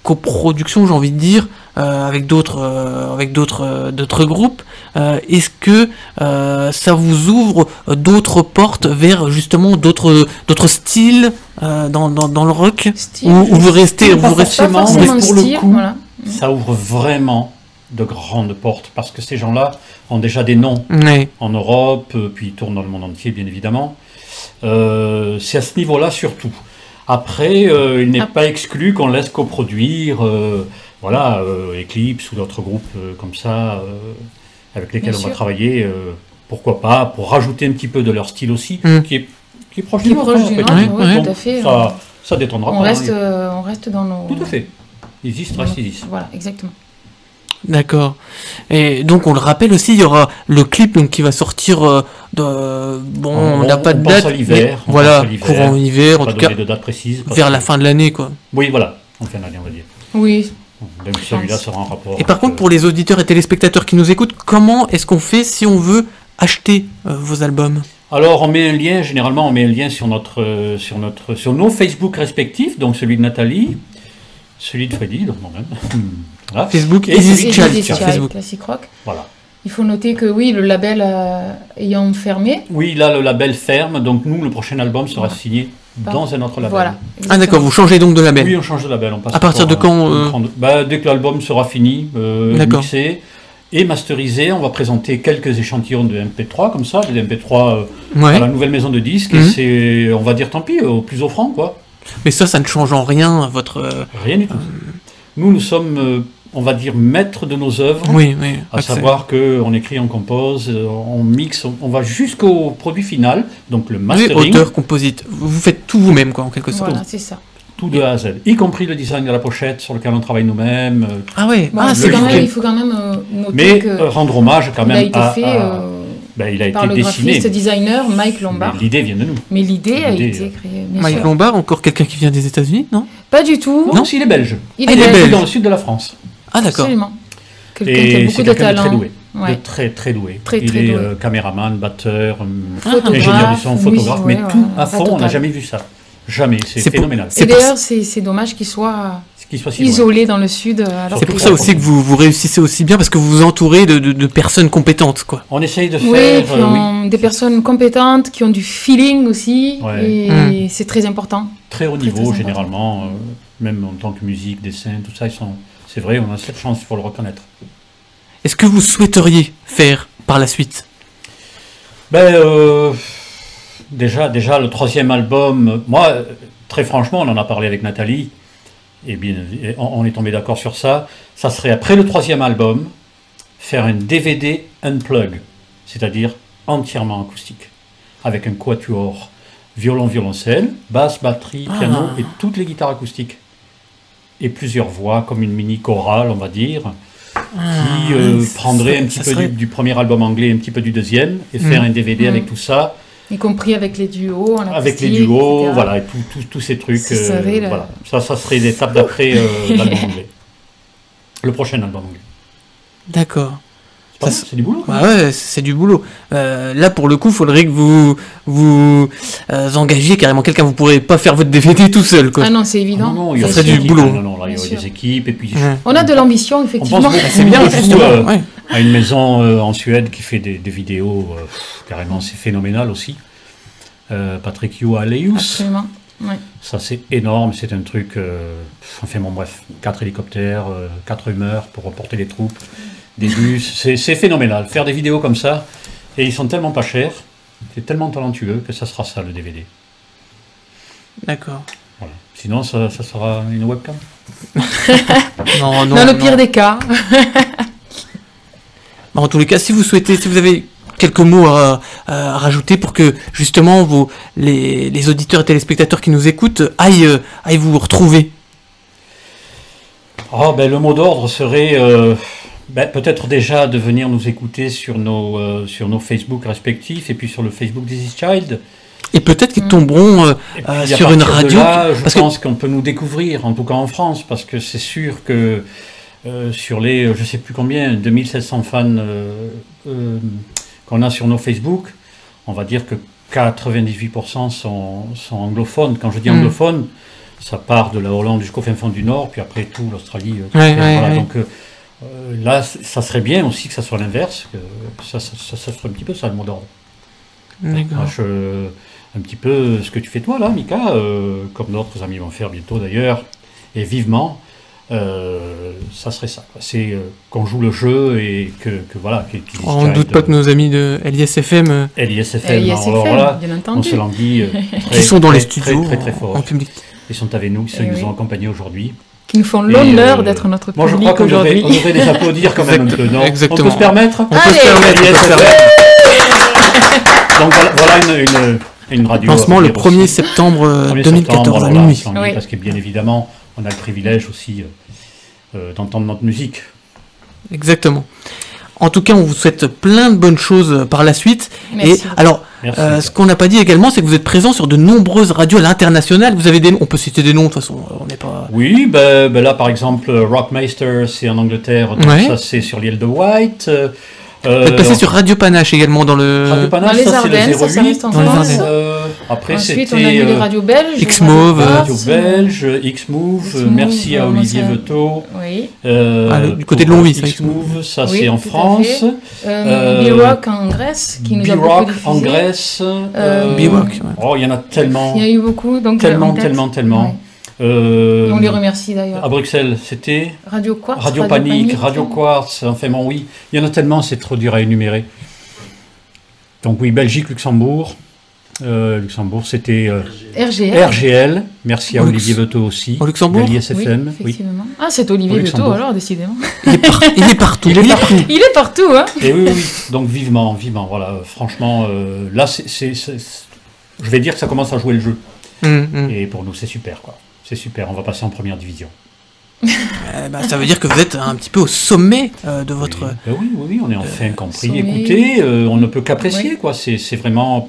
coproductions, j'ai envie de dire, avec d'autres groupes, est-ce que ça vous ouvre d'autres portes vers justement d'autres styles dans le rock, ou vous restez pour le coup, voilà. Ça ouvre vraiment de grandes portes parce que ces gens-là ont déjà des noms en Europe, puis ils tournent dans le monde entier bien évidemment. C'est à ce niveau-là surtout. Après, il n'est pas exclu qu'on laisse coproduire Eclipse ou d'autres groupes comme ça avec lesquels on va travailler. Pourquoi pas, pour rajouter un petit peu de leur style aussi, qui est proche du nôtre. Tout à fait. Ça détendra on pas. Reste dans nos... Tout à fait. Ils restent. Voilà, exactement. D'accord. Et donc on le rappelle aussi, il y aura le clip donc, qui va sortir on n'a pas de date. À l'hiver. Voilà, courant hiver, en tout cas. De date précise. Vers la fin de l'année, quoi. Oui, voilà, en fin d'année, on va dire. Oui. Donc celui-là sera en rapport. Et par contre, pour les auditeurs et téléspectateurs qui nous écoutent, comment est-ce qu'on fait si on veut acheter vos albums? Alors, généralement, on met un lien sur nos Facebook respectifs, donc celui de Nathalie, celui de Freddy, donc moi-même. Voilà. Facebook et Facebook Classic Rock. Voilà. Il faut noter que oui, le label ayant fermé. Oui, là, le label ferme, donc nous, le prochain album sera signé dans un autre label. Voilà. Ah d'accord, vous changez donc de label. Oui, on change de label. On passe à partir de quand dès que l'album sera fini, mixé et masterisé, on va présenter quelques échantillons de MP3, comme ça, des MP3 à la nouvelle maison de disques, et c'est, on va dire tant pis, au plus offrant, quoi. Mais ça ne change en rien votre... Rien du tout. Nous sommes... on va dire maître de nos œuvres, à savoir qu'on écrit, on compose, on mixe, on va jusqu'au produit final, donc le mastering. Oui, auteur, composite, vous faites tout vous-même quoi, en quelque sorte. Voilà, c'est ça. Tout de A à Z, y compris le design de la pochette sur lequel on travaille nous-mêmes. Ah oui, il faut quand même noter que rendre hommage quand même il a été fait il a par été le dessiné. graphiste designer Mike Lombard. L'idée vient de nous. Mais l'idée a été créée. Mike Lombard, encore quelqu'un qui vient des États-Unis, non? Pas du tout. Non, il est belge. Il est belge. Dans le sud de la France. Ah d'accord. Absolument. Quelqu'un qui a beaucoup de talent. Très doué. Ouais. Très très doué. Il est caméraman, batteur, ingénieur du son, photographe, mais tout à fond, on n'a jamais vu ça. Jamais, c'est phénoménal. Et d'ailleurs, c'est dommage qu'il soit qu'il soit si isolé dans le sud. C'est pour ça aussi que vous réussissez aussi bien, parce que vous vous entourez de personnes compétentes, quoi. On essaye de faire des personnes compétentes qui ont du feeling aussi, et c'est très important. Très haut niveau, généralement, même en tant que musique, dessin, tout ça, c'est vrai, on a cette chance, il faut le reconnaître. Est-ce que vous souhaiteriez faire par la suite? Déjà, le 3e album, moi, très franchement, on en a parlé avec Nathalie, et bien, on est tombé d'accord sur ça. Ça serait, après le 3e album, faire un DVD unplug, c'est-à-dire entièrement acoustique, avec un quatuor, violon, violoncelle, basse, batterie, piano et toutes les guitares acoustiques. Et plusieurs voix, comme une mini chorale, on va dire, qui prendrait un petit peu du premier album anglais, un petit peu du deuxième, et faire un DVD avec tout ça. Y compris avec les duos, avec les duos, voilà, et tous ces trucs. Voilà. Ça serait l'étape d'après l'album anglais. Le prochain album anglais. D'accord. C'est du boulot. Ouais, c'est du boulot. Là, pour le coup, il faudrait que vous engagiez carrément quelqu'un. Vous ne pourrez pas faire votre DVD tout seul, quoi. Ah non, c'est évident. Non, ça serait du boulot. Non, là, il y a des équipes. Et puis, on a de l'ambition, effectivement. C'est bien, justement. À une maison en Suède qui fait des vidéos, carrément, c'est phénoménal aussi. Patrick Aleus. Absolument. Ouais. Ça, c'est énorme. C'est un truc. Enfin, bon, bref. 4 hélicoptères, 4 humeurs pour reporter les troupes. Des bus, c'est phénoménal. Faire des vidéos comme ça, et ils sont tellement pas chers, c'est tellement talentueux que ça sera ça le DVD. D'accord. Voilà. Sinon, ça sera une webcam. non, dans le pire des cas. En tous les cas, si vous souhaitez, si vous avez quelques mots à rajouter pour que justement les auditeurs et téléspectateurs qui nous écoutent aillent vous retrouver. Le mot d'ordre serait... peut-être déjà de venir nous écouter sur nos Facebook respectifs et puis sur le Facebook d'Easy Child. Et peut-être qu'ils tomberont sur une radio. Je pense qu'on peut nous découvrir, en tout cas en France, parce que c'est sûr que sur les, je ne sais plus combien, 2700 fans qu'on a sur nos Facebook, on va dire que 98% sont anglophones. Quand je dis anglophones, ça part de la Hollande jusqu'au fin fond du Nord, puis après tout, l'Australie. Donc, là, ça serait bien aussi que ça soit l'inverse, que ça serait un petit peu ça le mot d'ordre. Un petit peu ce que tu fais toi là, Mika, comme d'autres amis vont faire bientôt d'ailleurs, et vivement, ça serait ça. C'est qu'on joue le jeu et que voilà. On ne doute pas que nos amis de LISFM, alors voilà, on se languit, qui sont dans les studios très fort, en public. Ils sont avec nous, ils nous ont accompagnés aujourd'hui. Qui nous font l'honneur d'être notre public aujourd'hui. Moi, je crois qu'on devrait les applaudir quand même un peu, non? Exactement. On peut se permettre? On peut se permettre. Donc voilà une radio. Lancement le 1er septembre 2014 à minuit. Parce que bien évidemment, on a le privilège aussi d'entendre notre musique. Exactement. En tout cas, on vous souhaite plein de bonnes choses par la suite. Merci. Et alors, ce qu'on n'a pas dit également, c'est que vous êtes présent sur de nombreuses radios à l'international. Vous avez des noms, on peut citer des noms de toute façon. On n'est pas. Oui, là par exemple, Rockmeister, c'est en Angleterre, donc ça c'est sur l'île de White. Vous êtes passé sur Radio Panache également dans le. Radio Panache, dans les Ardennes, ça reste en France. Après, ensuite, on a eu les radios belges. X-Move. Radio belge, X-Move, merci à Olivier Veto. Oui. Du côté de Longwy, ça. X-Move, ça c'est en France. B-Rock en Grèce, qui nous a beaucoup diffusé. en Grèce. B-Rock. Oh, il y en a tellement. Il y a eu beaucoup. Donc tellement. Et on les remercie d'ailleurs. À Bruxelles, c'était Radio Quartz, Radio Panique, Radio Quartz, enfin bon oui, il y en a tellement, c'est trop dur à énumérer. Donc oui, Belgique, Luxembourg, c'était RGL, merci à Olivier Veto aussi. Au Luxembourg, l'ISFM, oui. Ah, c'est Olivier Veto alors, décidément. Il est partout. Il est partout, hein. Et oui, donc vivement, voilà, franchement, là, je vais dire que ça commence à jouer le jeu. Et pour nous, c'est super, quoi. C'est super, on va passer en première division. Ça veut dire que vous êtes un petit peu au sommet de votre... Oui, on est enfin compris. Écoutez, on ne peut qu'apprécier, quoi. C'est vraiment...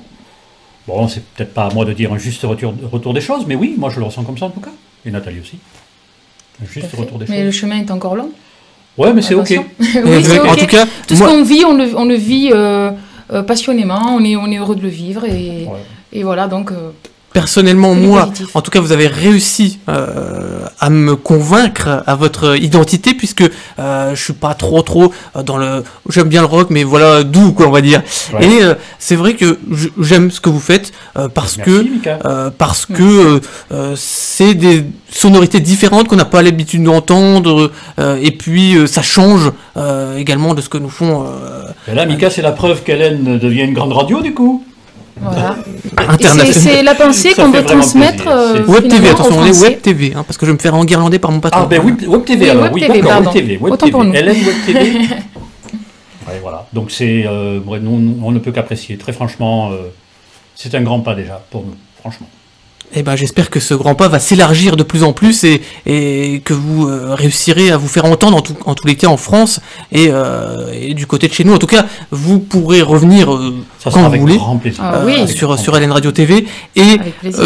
Bon, c'est peut-être pas à moi de dire un juste retour des choses, mais oui, moi je le ressens comme ça en tout cas. Et Nathalie aussi. Un juste retour des choses. Mais le chemin est encore long. Ouais, mais c'est ok. Oui, c'est ok. En tout cas, tout ce qu'on vit, on le vit passionnément, on est heureux de le vivre. Et voilà, donc... personnellement, moi, positif. en tout cas, vous avez réussi à me convaincre à votre identité, puisque je suis pas trop dans le... J'aime bien le rock, mais voilà, doux, quoi, on va dire. Ouais. Et c'est vrai que j'aime ce que vous faites, parce Merci, Mika. que c'est des sonorités différentes qu'on n'a pas l'habitude d'entendre, et puis ça change également de ce que nous font Et là, Mika, c'est la preuve qu'Hélène devient une grande radio, du coup. Voilà. internationales. C'est la pensée Ça qu'on fait veut vraiment transmettre. plaisir. Web TV, finalement, attention, aux on est Français. Web TV, parce que je vais me faire enguirlander par mon patron. Ah, ben Web TV, Oui, alors, Web oui, TV, d'accord, pardon. Web TV. Web Autant TV. pour nous. Hélène, Web TV. Ouais, voilà. Donc, c'est, on ne peut qu'apprécier. Très franchement, c'est un grand pas déjà pour nous, franchement. Eh ben, j'espère que ce grand pas va s'élargir de plus en plus et que vous réussirez à vous faire entendre en tous les cas en France et du côté de chez nous. En tout cas, vous pourrez revenir Ça quand sera vous avec voulez grand plaisir. Ah oui. sur LN Radio TV. Et Avec plaisir.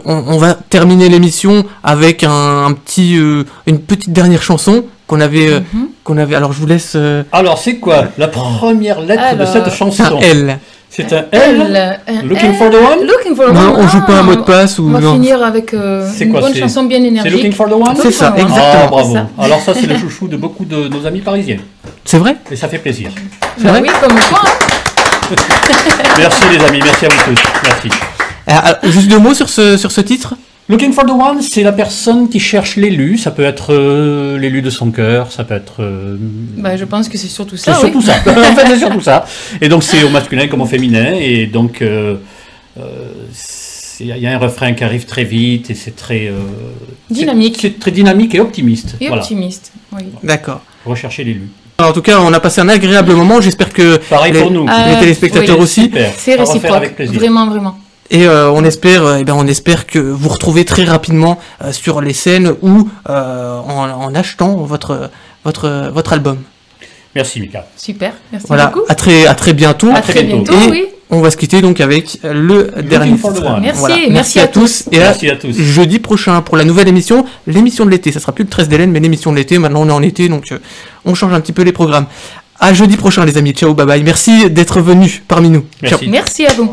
on va terminer l'émission avec une petite dernière chanson qu'on avait. Alors, je vous laisse Alors, c'est quoi la première lettre de Alors, cette chanson? un L. C'est un L. Looking for the one? Looking for the Non, one. on joue pas un mot de passe ou On va non. finir avec C'est une quoi, bonne c'est- chanson bien C'est énergique. Looking for the one? C'est ça, Looking for the one. exactement. Ah, bravo. C'est ça. Alors ça, c'est le chouchou de beaucoup de nos amis parisiens. C'est vrai? Et ça fait plaisir. C'est Bah vrai oui, comme quoi. Hein. Merci les amis, merci à vous tous. Merci. Alors, juste deux mots sur ce titre. Looking for the one, c'est la personne qui cherche l'élu. Ça peut être l'élu de son cœur, ça peut être... Bah, je pense que c'est surtout c'est ça. surtout oui. ça. En fait, c'est surtout ça. Et donc, c'est au masculin comme au féminin. Et donc, il y a un refrain qui arrive très vite et c'est très... Dynamique. C'est très dynamique et optimiste. Et Voilà. optimiste. Oui. D'accord. Rechercher l'élu. Alors, en tout cas, on a passé un agréable moment. J'espère que Pareil les, pour nous. les téléspectateurs oui. aussi. Super. C'est À refaire réciproque. avec plaisir. Vraiment, vraiment. Et on espère que vous retrouvez très rapidement sur les scènes ou en achetant votre album. Merci Mika. Super. Merci Voilà. beaucoup. À très bientôt. À très bientôt. Et Oui. on va se quitter donc avec le dernier for the titre. one. Merci. Voilà. Merci à tous. Et à Merci à tous. jeudi prochain pour la nouvelle émission, l'émission de l'été. Ça sera plus le 13 d'Hélène, mais l'émission de l'été. Maintenant, on est en été, donc on change un petit peu les programmes. À jeudi prochain, les amis. Ciao, bye bye. Merci d'être venus parmi nous. Ciao. Merci. Merci à vous.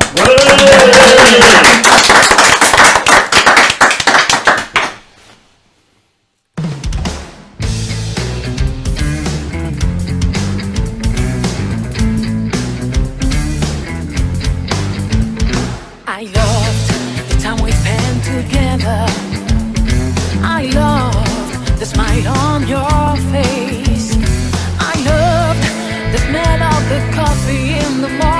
I loved the time we spent together. I loved the smile on your face. I loved the smell of the coffee in the morning.